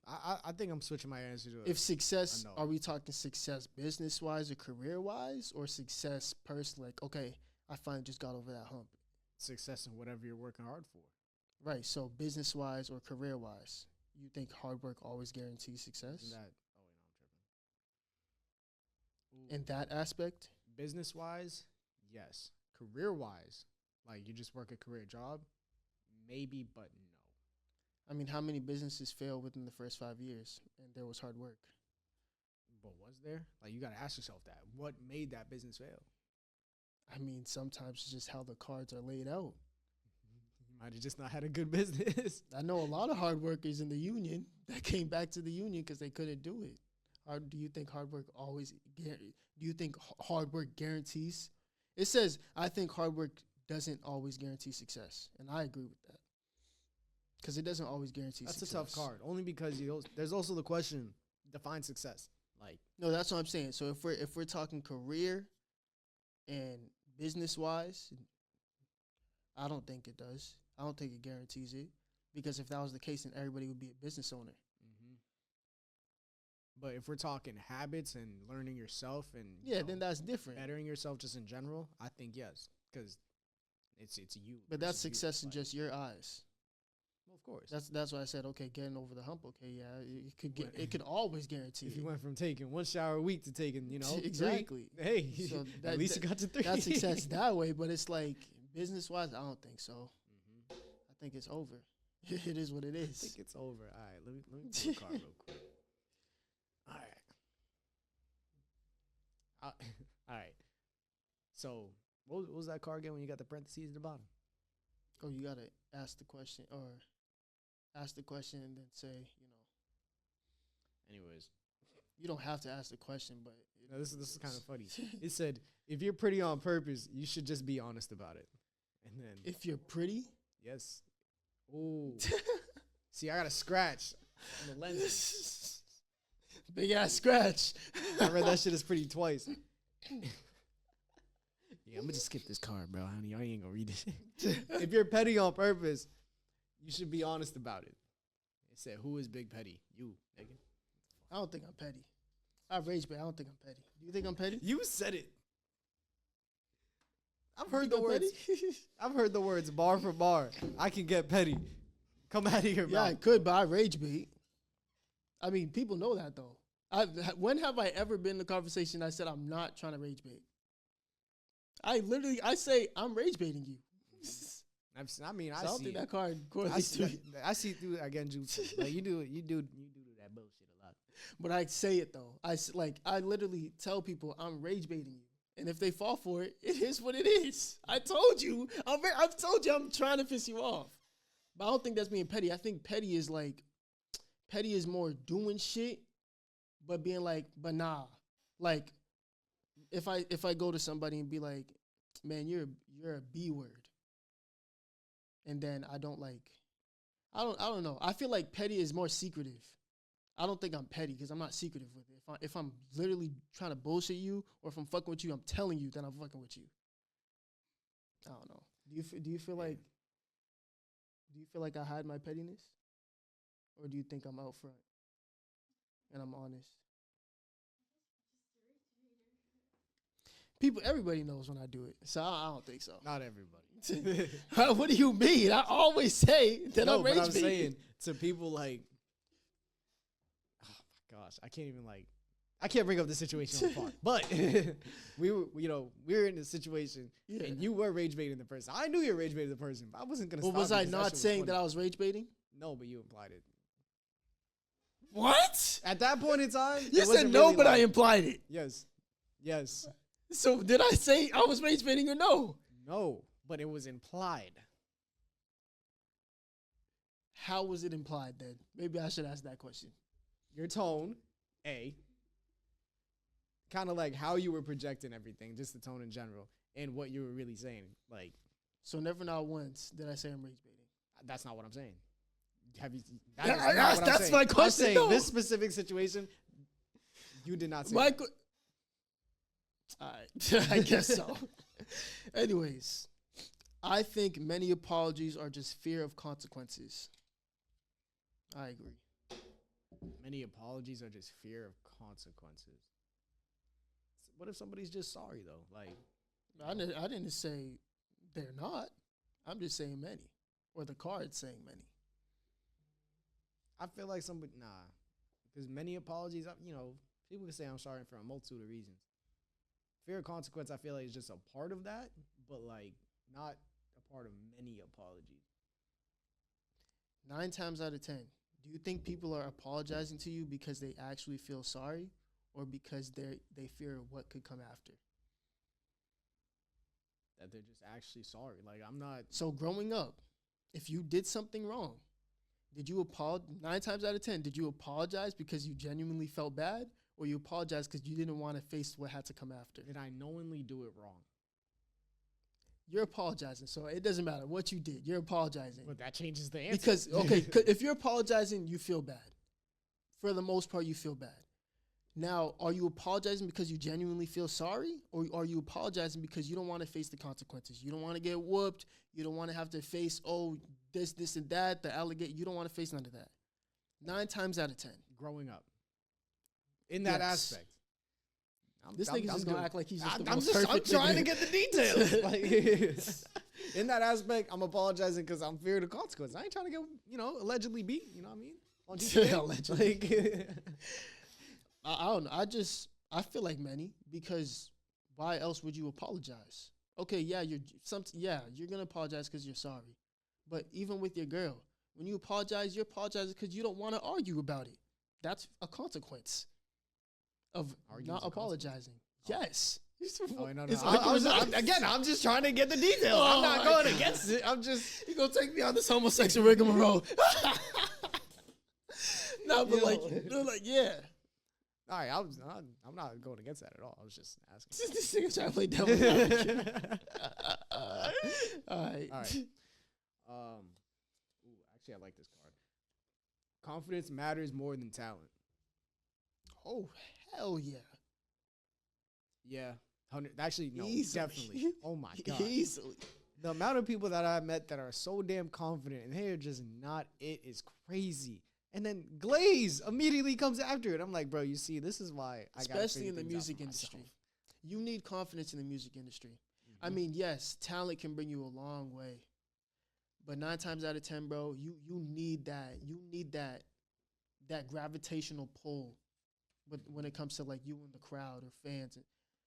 I think I'm switching my answer to If success, no. are we talking success business-wise or career-wise, or success personally? Like, okay, I finally just got over that hump. success in whatever you're working hard for. Right, so business-wise or career-wise, you think hard work always guarees success? Isn't that? Oh wait, no, I'm tripping. In that aspect? Business wise, yes. Career wise, like you just work a career job, maybe, but no. I mean, how many businesses fail within the first 5 years and there was hard work? But was there? Like you got to ask yourself that. What made that business fail? I mean, sometimes it's just how the cards are laid out. You might have just not had a good business. I know a lot of hard workers in the union that came back to the union because they couldn't do it. Or do you think hard work always? Do you think hard work guarantees? It says I think hard work doesn't always guarantee success, and I agree with that. Because it doesn't always guarantee That's success. a tough card. Only because there's also the question, define success. Like, No, that's what I'm saying. So if we're talking career and business wise, I don't think it does. I don't think it guarantees it. Because if that was the case, then everybody would be a business owner. but if we're talking habits and learning yourself and Yeah, then that's different. bettering yourself just in general, I think yes, because it's you. But that's versus you. success in Like, just your eyes. well, of course. That's why I said, okay, getting over the hump. Okay, yeah, What- it could always guarantee if you it. went from taking 1 shower a week to taking, three, Exactly. hey, So at least you got to 3. That's success that way, but it's like business wise, I don't think so. I think it's over. It is what it I is. think it's over. All right, let me pull a card real quick. All right. All right. So, what was that card again when you got the parentheses at the bottom? Oh, you gotta ask the question and then say, Anyways, you don't have to ask the question, but no, this is kind of funny. It said, if you're pretty on purpose, you should just be honest about it. And then, if you're pretty, yes. Ooh. See, I got a scratch on the lenses. big ass scratch. I read that shit as pretty twice. Yeah, I'm gonna just skip this card, bro. Honey, I ain't gonna read it. If you're petty on purpose, you should be honest about it. It said, "Who is Big Petty? You, nigga." I don't think I'm petty. I rage, but I don't think I'm petty. Do you think I'm petty? You said it. I've You heard think the I'm words. petty? I've heard the words bar for bar. I can get petty. Come out of your Yeah, I mouth. could, but I rage bait. I mean, people know that though. When have I ever been in a conversation I said I'm not trying to rage bait? I say I'm rage baiting you. I So I don't see think it. that card I correlates to see, I see through it again, jutsu. Like you do that bullshit a lot. But I say it though. I literally tell people I'm rage baiting you, and if they fall for it, it is what it is. I told you. I've told you I'm trying to piss you off. But I don't think that's being petty. I think petty is more doing shit, but being like, but nah. Like, if I go to somebody and be like, man, you're a B word, and then I don't know. I feel like petty is more secretive. I don't think I'm petty because I'm not secretive with it. If I'm literally trying to bullshit you, or if I'm fucking with you, I'm telling you that I'm fucking with you. I don't know. Do you feel like I hide my pettiness, or do you think I'm out front and I'm honest? Everybody knows when I do it, so I don't think so. Not everybody. What do you mean? I always say that I'm but rage I'm baiting. saying to people like, oh my gosh, I can't bring up the situation on the pod. But we were in a situation Yeah. and you were rage baiting the person. I knew you were rage baiting the person, but I wasn't gonna. But stop was you I 'cause not shit was saying funny. that I was rage baiting? No, but you implied it. What? At that point in time, You it said wasn't no, really but I like- implied it. Yes. So did I say I was rage baiting or no? No, but it was implied. How was it implied then? Maybe I should ask that question. Your tone, kind of like how you were projecting everything, just the tone in general, and what you were really saying. Like, So never not once did I say I'm rage baiting. that's not what I'm saying. Have you? Yeah, That is not what I'm that's saying. my I'm question, saying though. this specific situation, you did not say. that. Michael. All right, I guess so. Anyways, I think many apologies are just fear of consequences. I agree. Many apologies are just fear of consequences. What if somebody's just sorry though? Like, I didn't say they're not. I'm just saying many, or the card's saying many. I feel like somebody because many apologies. People can say I'm sorry for a multitude of reasons. Fear of consequence, I feel like is just a part of that, but like not a part of many apologies. 9 times out of 10, do you think people are apologizing to you because they actually feel sorry, or because they fear what could come after? That they're just actually sorry. Like I'm not. So growing up, if you did something wrong, did you apologize? 9 times out of 10, did you apologize because you genuinely felt bad, or you apologize because you didn't want to face what had to come after? Did I knowingly do it wrong? you're apologizing. So it doesn't matter what you did. You're apologizing. But that changes the answer. Because, okay, if you're apologizing, you feel bad. For the most part, you feel bad. Now, are you apologizing because you genuinely feel sorry? Or are you apologizing because you don't want to face the consequences? You don't want to get whooped. You don't want to have to face, this, and that, the alligator. You don't want to face none of that. 9 times out of 10. Growing up. In that Yes. aspect. This nigga's just going to act like he's just the I'm most perfect trying to nigga. get the details. Like, in that aspect, I'm apologizing because I'm fearing the consequence. I ain't trying to get, allegedly beat. You know what I mean? On GTA. Allegedly. Like, I don't know. I feel like many, because why else would you apologize? Okay, yeah, you're gonna apologize because you're sorry, but even with your girl, when you apologize, you're apologizing because you don't want to argue about it. That's a consequence of Arguing's not a consequence? apologizing. Yes. oh, no. It's I'm just trying to get the details. Oh I'm not my going God. against it. I'm just. You gonna take me on this homosexual rigmarole? No, but they're like, yeah. All right, I'm not going against that at all. I was just asking. This nigga trying to play devil's advocate. All right. All right. Actually, I like this card. Confidence matters more than talent. Oh, hell yeah. Yeah. 100. Actually, no, Easily. definitely. Oh my God. Easily. The amount of people that I've met that are so damn confident and they're just not it is crazy. And then Glaze immediately comes after it. I'm like, bro, you see, this is why I gotta Especially figure in the things out music for industry. myself. You need confidence in the music industry. Mm-hmm. I mean, yes, talent can bring you a long way. But 9 times out of 10, bro, you need that. You need that gravitational pull when it comes to like you and the crowd or fans.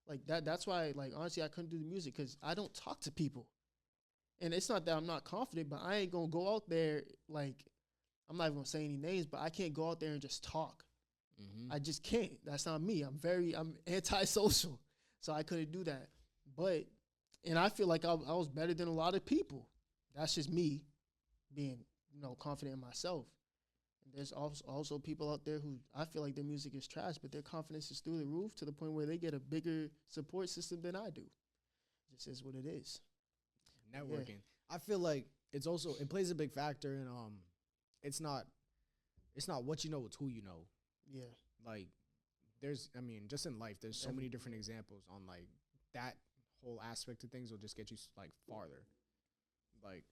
Like that's why, like, honestly, I couldn't do the music because I don't talk to people. And it's not that I'm not confident, but I ain't gonna go out there like, I'm not even gonna say any names, but I can't go out there and just talk. Mm-hmm. I just can't. That's not me. I'm antisocial, so I couldn't do that. And I feel like I was better than a lot of people. That's just me being, confident in myself. And there's also people out there who I feel like their music is trash, but their confidence is through the roof to the point where they get a bigger support system than I do. It just is what it is. Networking. I feel like it plays a big factor in it's not what you know, it's who you know. Yeah. Like just in life, there's so many different examples on like that whole aspect of things will just get you like farther. Like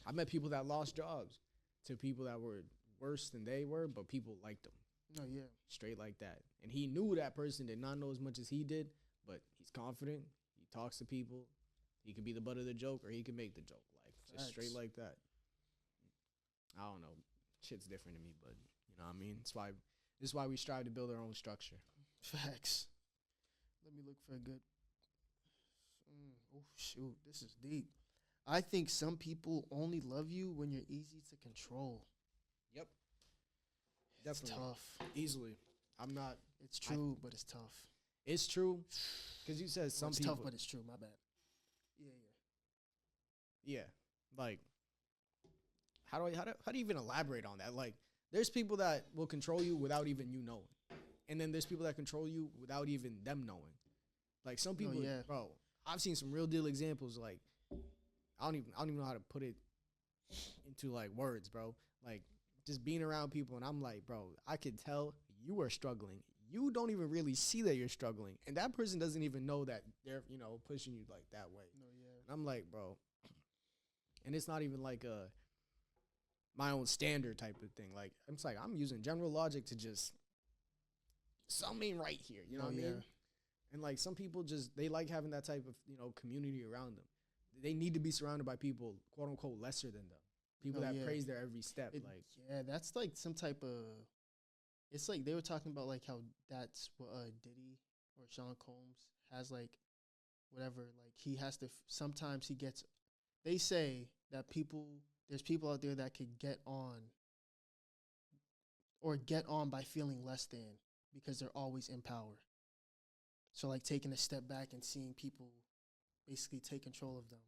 I met people that lost jobs to people that were worse than they were, but people liked them. No, yeah. Straight like that. And he knew that person did not know as much as he did, but he's confident. He talks to people. He can be the butt of the joke or he can make the joke. Like, just straight Facts. like that. I don't know. Shit's different to me, but you know what I mean? This is why we strive to build our own structure. Facts. Let me look for a good. Oh, shoot. This is deep. I think some people only love you when you're easy to control. Yep. It's Definitely. tough. Easily. It's true, but it's tough. It's true. Because you said some It's people. tough, but it's true. My bad. Yeah. Yeah. Like, how do you even elaborate on that? Like, there's people that will control you without even you knowing. And then there's people that control you without even them knowing. Like, some people, yeah. bro, I've seen some real deal examples. Like, I don't even know how to put it into like words, bro. Like, just being around people and I'm like, bro, I can tell you are struggling. You don't even really see that you're struggling. And that person doesn't even know that they're, pushing you like that way. No, yeah. And I'm like, bro. And it's not even like my own standard type of thing. Like, I'm using general logic to just something ain't right here. You know what I mean? And like some people they like having that type of, community around them. They need to be surrounded by people, quote unquote, lesser than them. People that praise their every step. Yeah, that's like some type of. It's like they were talking about like how that's what Diddy or Sean Combs has like, whatever. Like he has to. Sometimes he gets. They say that there's people out there that could get on by feeling less than because they're always in power. So like taking a step back and seeing people basically take control of them.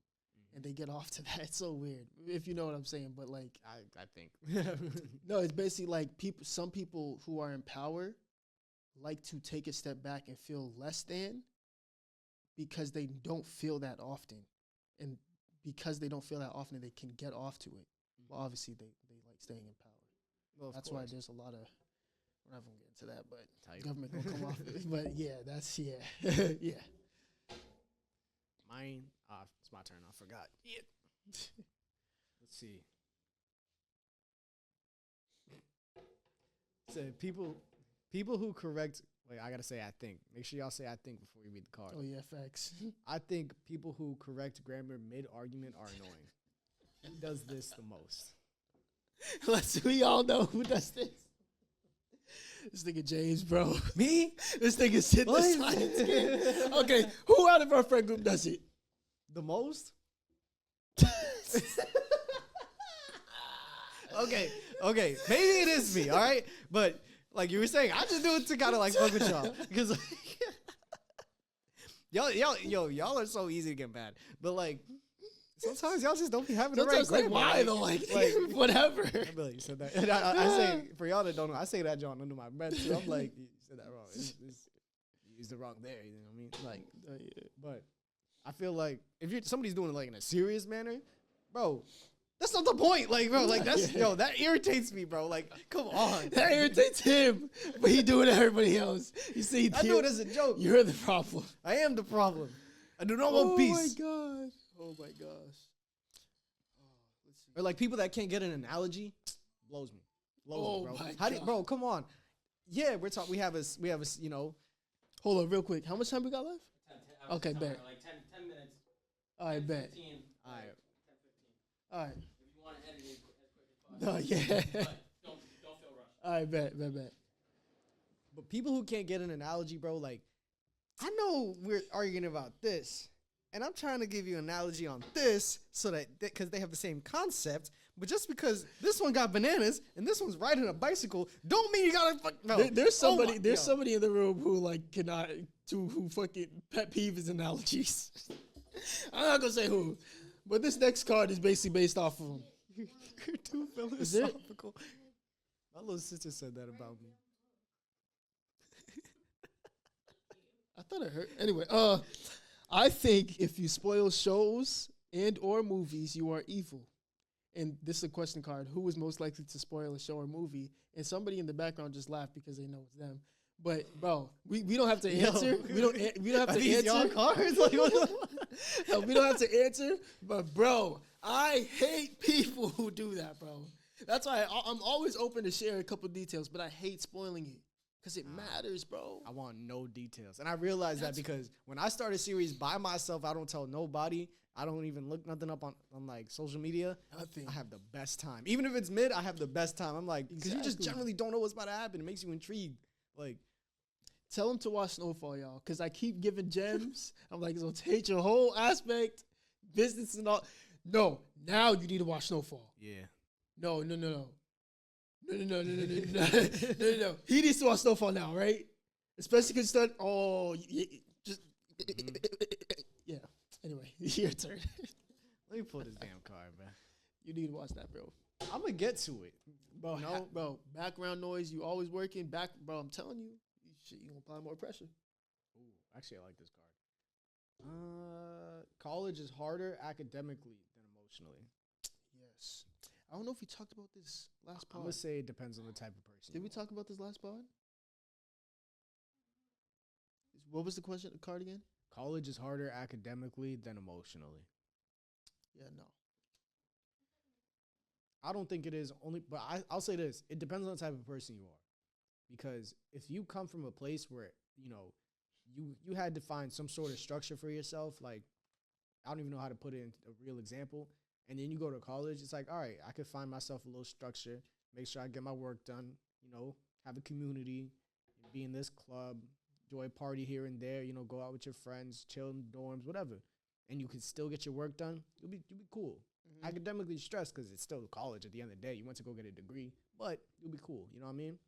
And they get off to that. It's so weird, if you know what I'm saying. But like, I think. no, it's basically like some people who are in power like to take a step back and feel less than because they don't feel that often, and because they don't feel that often, they can get off to it. Well, obviously they like staying in power. Well, That's why there's a lot of. We're not gonna get into that, but Tight. government gonna come off. But yeah, that's yeah. Mine. It's my turn. I forgot. Yeah. Let's see. So people who correct. Wait, I gotta say I think. Make sure y'all say I think before you read the card. Oh yeah, facts. I think people who correct grammar mid-argument are annoying. Who does this the most? We all know who does this. This nigga James, bro. Me? This nigga sit the science kid. Okay, who out of our friend group does it? The most? Okay. Maybe it is me, all right? But like you were saying, I just do it to kind of like fuck with y'all. Because like, y'all are so easy to get mad. But like, sometimes y'all just don't be having the right Sometimes grammar. like why though? Like whatever. I feel like you said that. And I say, for y'all that don't know, I say that John under my breath too. I'm like, you said that wrong. You used the wrong there. You know what I mean? Like, but I feel like if somebody's doing it like in a serious manner, bro, that's not the point. Like, bro, like that's that irritates me, bro. Like, come on. That irritates him, but he do it to everybody else. You see, I do it as a joke. You're the problem. I am the problem. I do not want peace. Oh my gosh. Oh my gosh. Let's see. Or like people that can't get an analogy, blows me, Oh bro. my How do God. bro? Come on. Yeah, we're talking. We have a you know. Hold on, real quick. How much time we got left? 10, Okay, bet. Like 10 minutes. All right, bet. 15. All right. 10, 15. All right. If you want to edit it as quick as possible. No, yeah. But don't feel rushed. All right, bet. But people who can't get an analogy, bro, like, I know we're arguing about this, and I'm trying to give you an analogy on this so that because they have the same concept, but just because this one got bananas and this one's riding a bicycle, don't mean you gotta fuck. No. There's somebody. Yo. Somebody in the room who like cannot who fucking pet peeve his analogies. I'm not gonna say who, but this next card is basically based off of him. You're too Is it? philosophical. My little sister said that about me. I thought I heard. Anyway, I think if you spoil shows and or movies, you are evil. And this is a question card. Who is most likely to spoil a show or movie? And somebody in the background just laughed because they know it's them. But bro, we don't have to answer. We don't have to These y'all answer. cards? Like, what the- No, we don't have to answer. But bro, I hate people who do that, bro. That's why I'm always open to share a couple details, but I hate spoiling it because it matters, bro. I want no details. And I realized that because when I start a series by myself, I don't tell nobody. I don't even look nothing up on like social media. Nothing. I have the best time. Even if it's mid, I have the best time. I'm like, because you just Exactly. generally don't know what's about to happen. It makes you intrigued. Like, Tell them to watch Snowfall, y'all, because I keep giving gems. I'm like, it's going to take your whole aspect, business and all. No, now you need to watch Snowfall. yeah. No. No. He needs to watch Snowfall now, right? Especially because just yeah. Anyway, your turn. Let me pull this damn card, man. You need to watch that, bro. I'm going to get to it. Bro, bro, background noise. You always working back, bro. I'm telling you, shit, you gonna apply more pressure. Ooh, actually, I like this card. College is harder academically than emotionally. Yes. I don't know if we talked about this last I'm pod. going to say it depends on the type of person. Did you we are. talk about this last pod? What was the question? The card again? College is harder academically than emotionally. Yeah, no. I don't think it is only, but I'll say this. It depends on the type of person you are. Because if you come from a place where, you know, you had to find some sort of structure for yourself, like, I don't even know how to put it in a real example. And then you go to college, it's like, all right, I could find myself a little structure, make sure I get my work done, you know, have a community, be in this club, enjoy a party here and there, you know, go out with your friends, chill in dorms, whatever. And you can still get your work done, you'll be cool. Mm-hmm. Academically stressed because it's still college at the end of the day. You went to go get a degree, but you'll be cool. You know what I mean?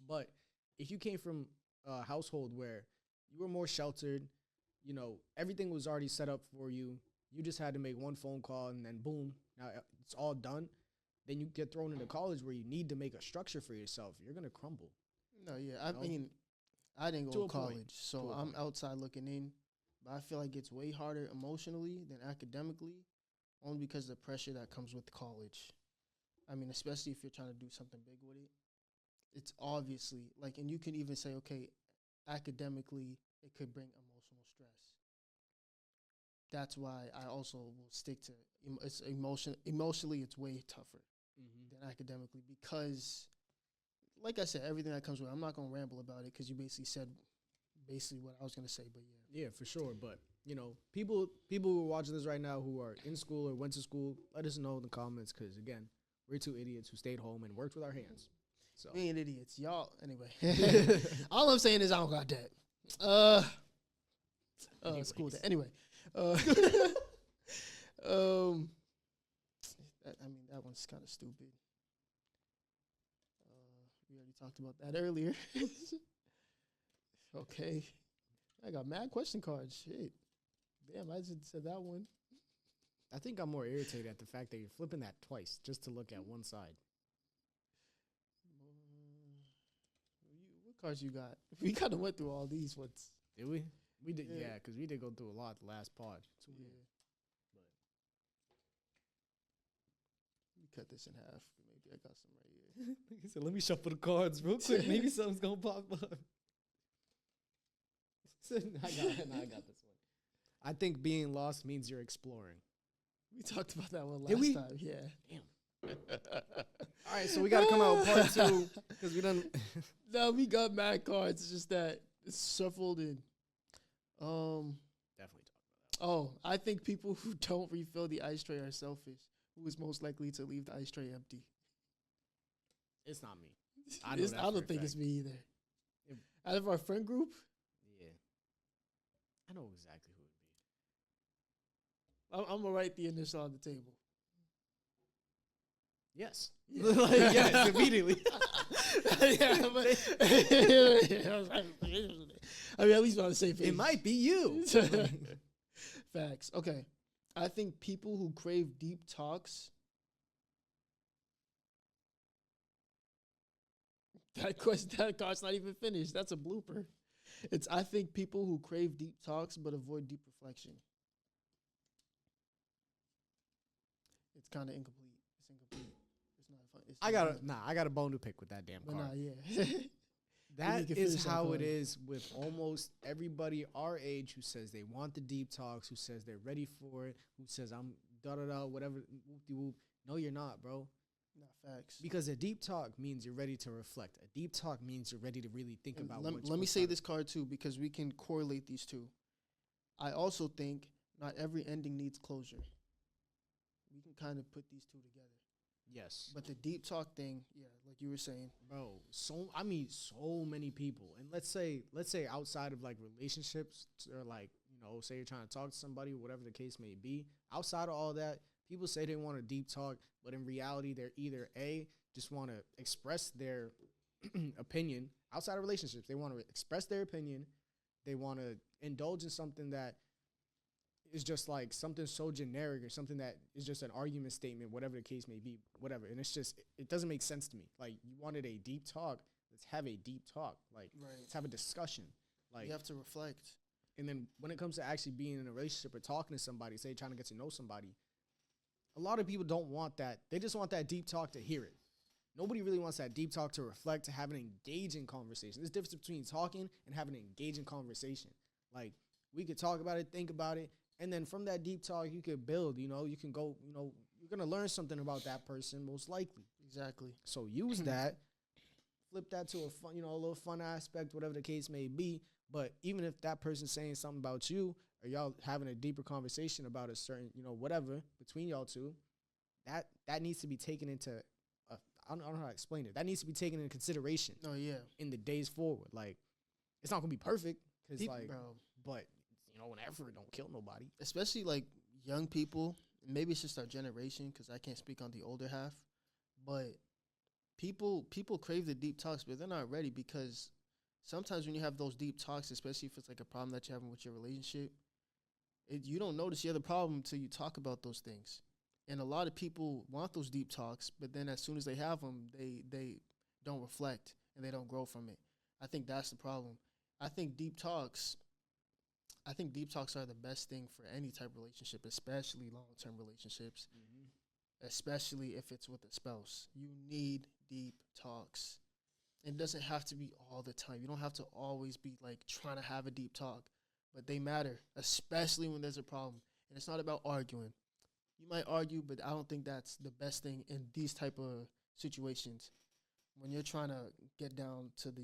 But if you came from a household where you were more sheltered, you know, everything was already set up for you. You just had to make one phone call and then boom, now it's all done. Then you get thrown into college where you need to make a structure for yourself. You're going to crumble. No, yeah. I No. mean, I didn't To go a to point. college, so To a I'm point. outside looking in. but I feel like it's way harder emotionally than academically, only because of the pressure that comes with college. I mean, especially if you're trying to do something big with it. It's obviously like, and you can even say, okay, academically, it could bring emotional stress. That's why I also will stick to it's emotionally, it's way tougher than academically because, like I said, everything that comes with it. I'm not gonna ramble about it because you basically said what I was gonna say. But yeah, Yeah, for sure. But you know, people who are watching this right now who are in school or went to school, let us know in the comments because again, we're two idiots who stayed home and worked with our hands. So we ain't idiots, y'all. Anyway, all I'm saying is I don't got that. School day. Anyway, that one's kind of stupid. We already talked about that earlier. Okay, I got mad question cards. Shit, damn, I just said that one. I think I'm more irritated at the fact that you're flipping that twice just to look at one side. What cards you got? We kind of went through all these ones. Did we? We did, Yeah. yeah, because we did go through a lot the last pod. Yeah. Let me cut this in half. Maybe I got some right here. He said, "Let me shuffle the cards real quick. Maybe something's gonna pop up." I got this one. I think being lost means you're exploring. We talked about that one Did we? last time. Yeah. Damn. All right, so we got to come out with part 2 because we done. No, we got mad cards. It's just that it's shuffled in. Definitely talk about Oh, I think people who don't refill the ice tray are selfish. Who is most likely to leave the ice tray empty? that. It's not me. I know that for a don't think it's fact. me either. If- Out of our friend group, Yeah, I know exactly who it would be. I'm gonna write the initial on the table. Yes. Yeah. Yes, immediately. Yeah, but I mean, at least we're on the same page. It might be you. Facts. Okay. I think people who crave deep talks. That card's not even finished. That's a blooper. I think people who crave deep talks but avoid deep reflection. It's kind of incomplete. It's incomplete. It's not fun. I got a bone to pick with that damn But card. nah, yeah. That can is finish that how it card. is with almost everybody our age who says they want the deep talks, who says they're ready for it, who says I'm da-da-da, whatever, whoop-de-whoop. No, you're not, bro. Nah, facts. Because a deep talk means you're ready to reflect. A deep talk means you're ready to really think And about let me say this card too, because we can correlate these two. I also think not every ending needs closure. We can kind of put these two together. Yes. But the deep talk thing, yeah, like you were saying, Bro, so many people. And let's say outside of like relationships or like, say you're trying to talk to somebody, whatever the case may be, outside of all that, people say they want a deep talk, but in reality they're either A, just want to express their opinion outside of relationships. They want to express their opinion. They want to indulge in something that is just like something so generic or something that is just an argument statement, whatever the case may be, whatever. And it's just, it doesn't make sense to me. Like, you wanted a deep talk. Let's have a deep talk. Like, Right. let's have a discussion. Like, you have to reflect. and then when it comes to actually being in a relationship or talking to somebody, say trying to get to know somebody, a lot of people don't want that. They just want that deep talk to hear it. Nobody really wants that deep talk to reflect, to have an engaging conversation. There's a difference between talking and having an engaging conversation. Like, we could talk about it, think about it, and then from that deep talk, you could build, you can go, you're going to learn something about that person, most likely. Exactly. So use that, flip that to a fun, a little fun aspect, whatever the case may be. But even if that person's saying something about you, or y'all having a deeper conversation about a certain, whatever between y'all two, that needs to be taken into, I don't know how to explain it. That needs to be taken into consideration Oh, yeah. in the days forward. Like, it's not gonna be perfect, cause Bro, but an effort don't kill nobody. especially like young people, maybe it's just our generation because I can't speak on the older half, but people crave the deep talks, but they're not ready because sometimes when you have those deep talks, especially if it's like a problem that you're having with your relationship, you don't notice you have the problem until you talk about those things. And a lot of people want those deep talks, but then as soon as they have them, they don't reflect and they don't grow from it. I think that's the problem. I think deep talks, I think deep talks are the best thing for any type of relationship, especially long term relationships, especially if it's with a spouse. You need deep talks. It doesn't have to be all the time. You don't have to always be like trying to have a deep talk, but they matter, especially when there's a problem. And it's not about arguing. You might argue, but I don't think that's the best thing in these type of situations. When you're trying to get down to the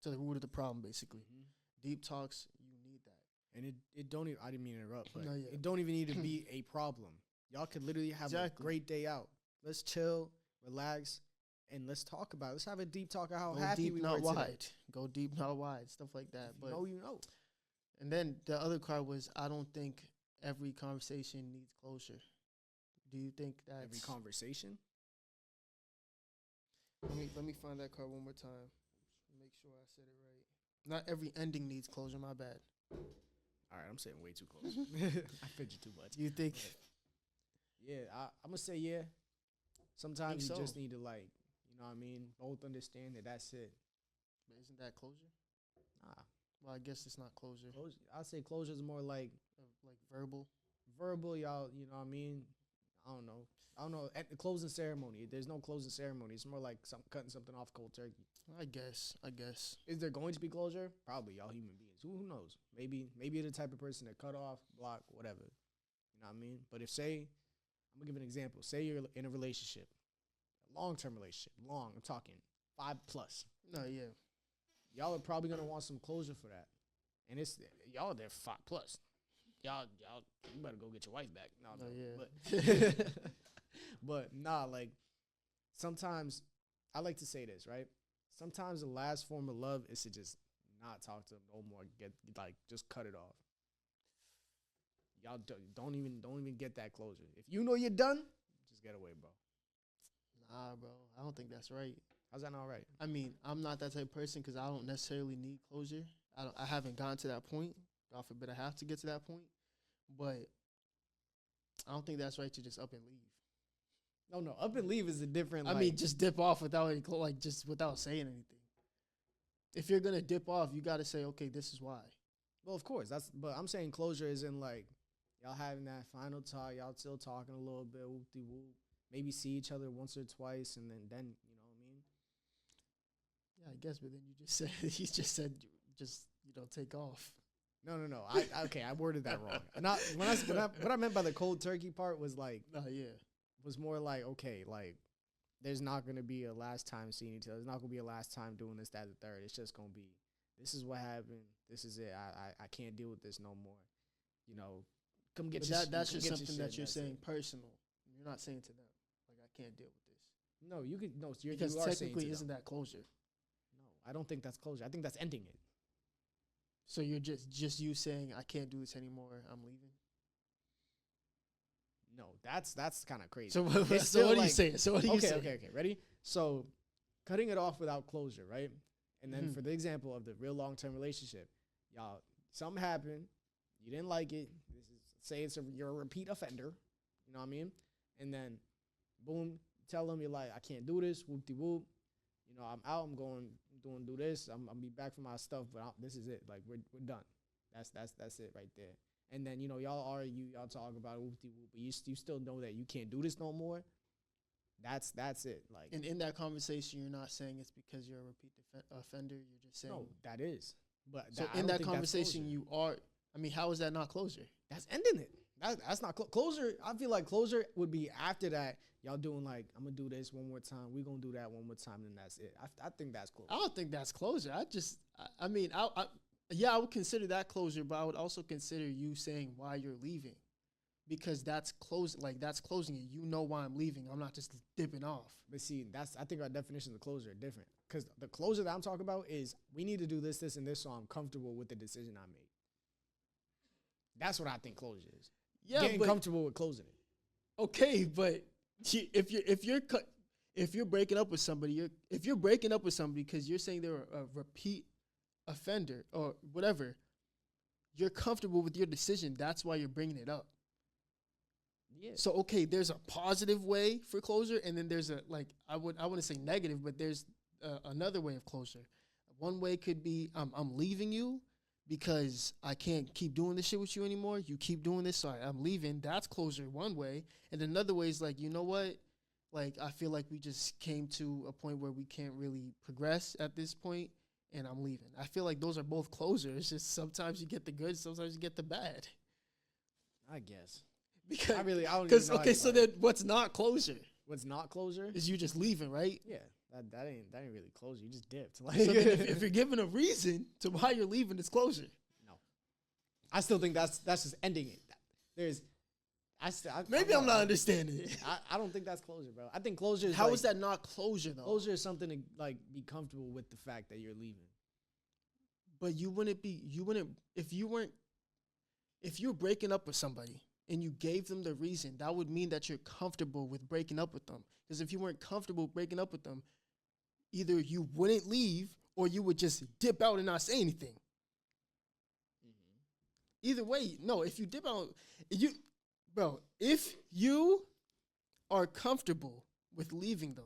to the root of the problem, basically. Deep talks, you need that. And it don't even, I didn't mean to interrupt, but No, yeah. it don't even need to be a problem. Y'all could literally have a great day out. Let's chill, relax, and let's talk about it. Let's have a deep talk of how Go happy deep, we not were today. wide. Go deep, not wide. Stuff like that. If you know, you know. And then the other card was, I don't think every conversation needs closure. Do you think that's Every conversation. Let me find that card one more time. Make sure I said it right. Not every ending needs closure. My bad. All right, I'm sitting way too close. I fidget too much. Do you think? Yeah, I'm gonna say yeah. Sometimes Think you just so. need to, like, you know what I mean, both understand that that's it. But isn't that closure? Nah, Well, I guess it's not closure. closure. I'd say closure is more like Like verbal. verbal. Y'all, you know what I mean? I don't know. At the closing ceremony, there's no closing ceremony. It's more like cutting something off cold turkey. I guess. Is there going to be closure? Probably. Y'all human beings. Who knows? Maybe you're the type of person that cut off, block, whatever. You know what I mean? But if, say, I'm gonna give an example. Say you're in a relationship, a long-term relationship. Long. I'm talking 5+. No, yeah. Y'all are probably gonna want some closure for that. And it's y'all are there 5+. Y'all, you better go get your wife back. No, yeah. but nah, like, sometimes I like to say this, right? Sometimes the last form of love is to just not talk to them no more. Just cut it off. Y'all don't even get that closure. If you know you're done, just get away, bro. Nah, bro. I don't think that's right. How's that not right? I mean, I'm not that type of person because I don't necessarily need closure. I haven't gotten to that point. God forbid I have to get to that point. But I don't think that's right to just up and leave. No, up and leave is a different. I mean, just dip off without any just without saying anything. If you're gonna dip off, you gotta say, okay, this is why. well, of course, but I'm saying closure is in, like, y'all having that final talk, y'all still talking a little bit, whoop-de-whoop. Maybe see each other once or twice, and then you know what I mean? Yeah, I guess, but then you just said take off. No. I worded that wrong. Not what I meant by the cold turkey part was like, Yeah. was more like, okay, like, there's not gonna be a last time seeing each other. There's not gonna be a last time doing this, that, the third. It's just gonna be, this is what happened. This is it. I can't deal with this no more. You know, come get But your. that's come just get your something shit, that you're that's saying it. personal. You're not saying to them, like, I can't deal with this. No, you could no. You're, Because you are saying technically, to them. isn't that closure? No, I don't think that's closure. I think that's ending it. So you're just you saying, I can't do this anymore, I'm leaving? No, that's kind of crazy. So, It's so still what are you like- saying? So what are you saying? Okay. Ready? So, cutting it off without closure, right? And then Mhm. for the example of the real long-term relationship, y'all, something happened, you didn't like it. You're a repeat offender, you know what I mean? And then, boom, tell them you're like, I can't do this, whoop-de-whoop. You know, I'm out. I'm going do this. I'm be back for my stuff, but this is it. Like, we're done. That's it right there. And then, you know, y'all argue, y'all talk about whoop-de-whoop, but you still know that you can't do this no more. That's it. Like, And in that conversation, you're not saying it's because you're a repeat offender. You're just saying. no, that is. But So I in don't that think that's conversation, closure. you are. I mean, how is that not closure? That's ending it. That's not closure. I feel like closure would be after that. Y'all doing like, I'm gonna do this one more time. We gonna do that one more time, and that's it. I think that's closure. I don't think that's closure. I mean, I would consider that closure, but I would also consider you saying why you're leaving, because that's that's closing it. You know why I'm leaving. I'm not just dipping off. But see, I think our definitions of closure are different. Because the closure that I'm talking about is we need to do this, this, and this, so I'm comfortable with the decision I made. That's what I think closure is. Yeah, Getting but comfortable with closing it. okay, but if you're breaking up with somebody, if you're breaking up with somebody because you're saying they're a repeat offender or whatever, you're comfortable with your decision. That's why you're bringing it up. Yeah. So okay, there's a positive way for closure, and then there's I wouldn't say negative, but there's another way of closure. One way could be I'm leaving you because I can't keep doing this shit with you anymore. You keep doing this, so I'm leaving. That's closure one way. And another way is like, you know what? Like, I feel like we just came to a point where we can't really progress at this point, and I'm leaving. I feel like those are both closures. It's just sometimes you get the good, sometimes you get the bad. I guess. Because I don't even know okay, so anybody. then what's not closure What's not closure? is you just leaving, right? Yeah, that ain't really closure. You just dipped. Like, So then if you're given a reason to why you're leaving, it's closure. no, I still think that's just ending it. There's, Maybe I'm not understanding it. I don't think that's closure, bro. I think closure is How like, is that not closure though? Closure is something to like be comfortable with the fact that you're leaving. But you wouldn't if you're breaking up with somebody and you gave them the reason, that would mean that you're comfortable with breaking up with them. Because if you weren't comfortable breaking up with them, either you wouldn't leave or you would just dip out and not say anything. Either way, no, if you dip out, if you are comfortable with leaving them,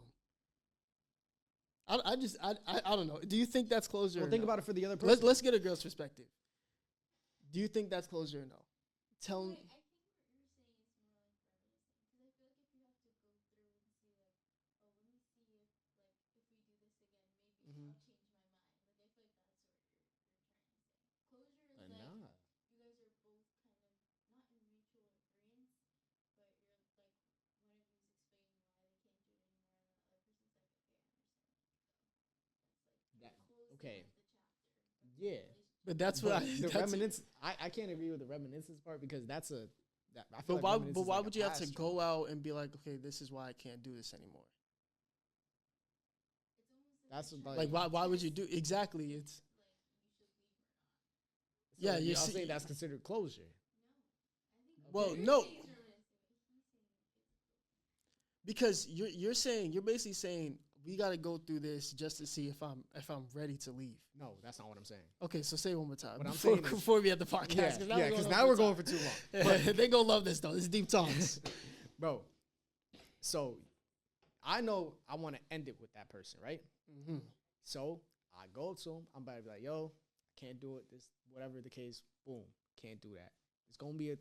I don't know. Do you think that's closure? Well, or think no? about it for the other person. Let's get a girl's perspective. Do you think that's closure or no? Tell me. Nah. Okay. Yeah. But that's But what the that's, reminiscence. I can't agree with the reminiscence part because that's a. I feel But like why? reminiscence But is why like would a you have to past go trauma. out and be like, okay, this is why I can't do this anymore? That's Like, why would you do exactly? It's yeah. You're You're saying that's considered closure. well, no, because you're basically saying we got to go through this just to see if I'm ready to leave. No, that's not what I'm saying. Okay, so say it one more time. What I'm before, saying is- before we had the podcast. Yeah, because now we're going for too long. But they gonna love this though. This is deep talks. Bro, so I know I want to end it with that person, right? Mhm. So I go to him. I'm about to be like, yo, I can't do it. This, whatever the case, boom, can't do that.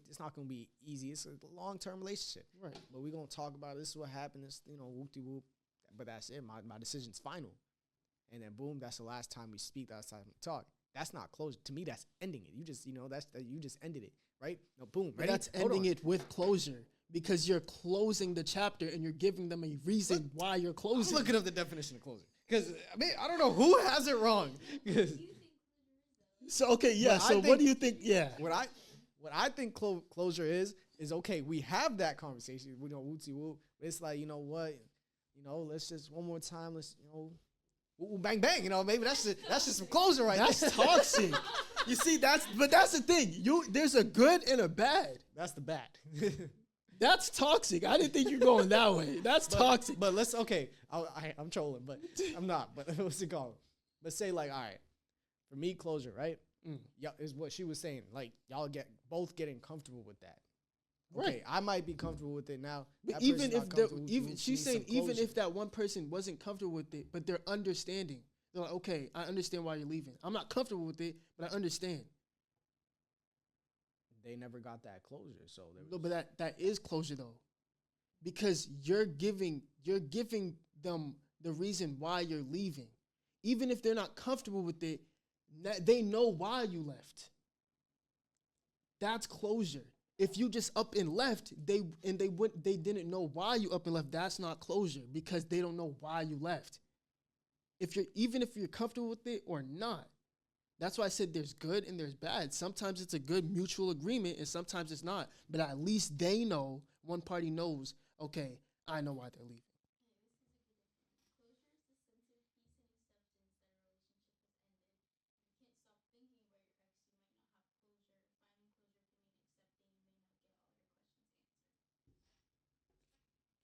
It's not gonna be easy. It's a long-term relationship, Right. but we're gonna talk about it. This is what happened. This, whoop-de-whoop. But that's it. My decision's final. And then boom, that's the last time we speak. That's the last time we talk. That's not closure. To me, that's ending it. You just, you just ended it, right? No, boom. But Ready? that's Hold ending on. it with closure because you're closing the chapter and you're giving them a reason why you're I'm closing. looking up the definition of closure because I don't know who has it wrong. 'Cause So okay, yeah. But I So what think- do you think? Yeah. what I think closure is okay. We have that conversation. We know wootsy woo. It's like, you know what, let's just one more time. Let's woo, bang bang. Maybe that's just some closure right That's there. toxic. You see, that's the thing. There's a good and a bad. That's the bad. That's toxic. I didn't think you're going that way. That's toxic. But let's I'm trolling, but I'm not. But what's it called? Let's say like, all right, for me, closure, right? Yeah, is what she was saying. Like y'all both getting comfortable with that. Okay, Right. I might be comfortable with it now. But That even person's if not comfortable with it, she's needs some saying even closure. if that one person wasn't comfortable with it, but they're understanding. They're like, okay, I understand why you're leaving. I'm not comfortable with it, but I understand. they never got that closure, so there No, was, but that is closure though, because you're giving them the reason why you're leaving, even if they're not comfortable with it. They know why you left. That's closure. If you just up and left, they didn't know why you up and left. That's not closure because they don't know why you left. If you're comfortable with it or not. That's why I said there's good and there's bad. Sometimes it's a good mutual agreement and sometimes it's not. But at least they know, one party knows, okay, I know why they're leaving.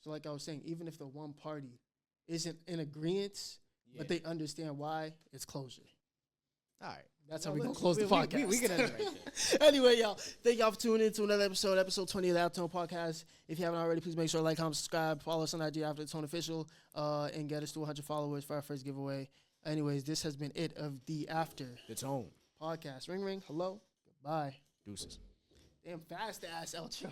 So like I was saying, even if the one party isn't in agreement, but they understand why, it's closure. all right. That's how Well, we're going let's- to close the podcast. We can end it right there. Anyway, y'all, thank y'all for tuning in to another episode 20 of the After Tone Podcast. If you haven't already, please make sure to like, comment, subscribe, follow us on IG After Tone Official, and get us to 100 followers for our first giveaway. Anyways, this has been it of the After The tone. podcast. Ring, ring. Hello. Goodbye. Deuces. Damn fast ass outro.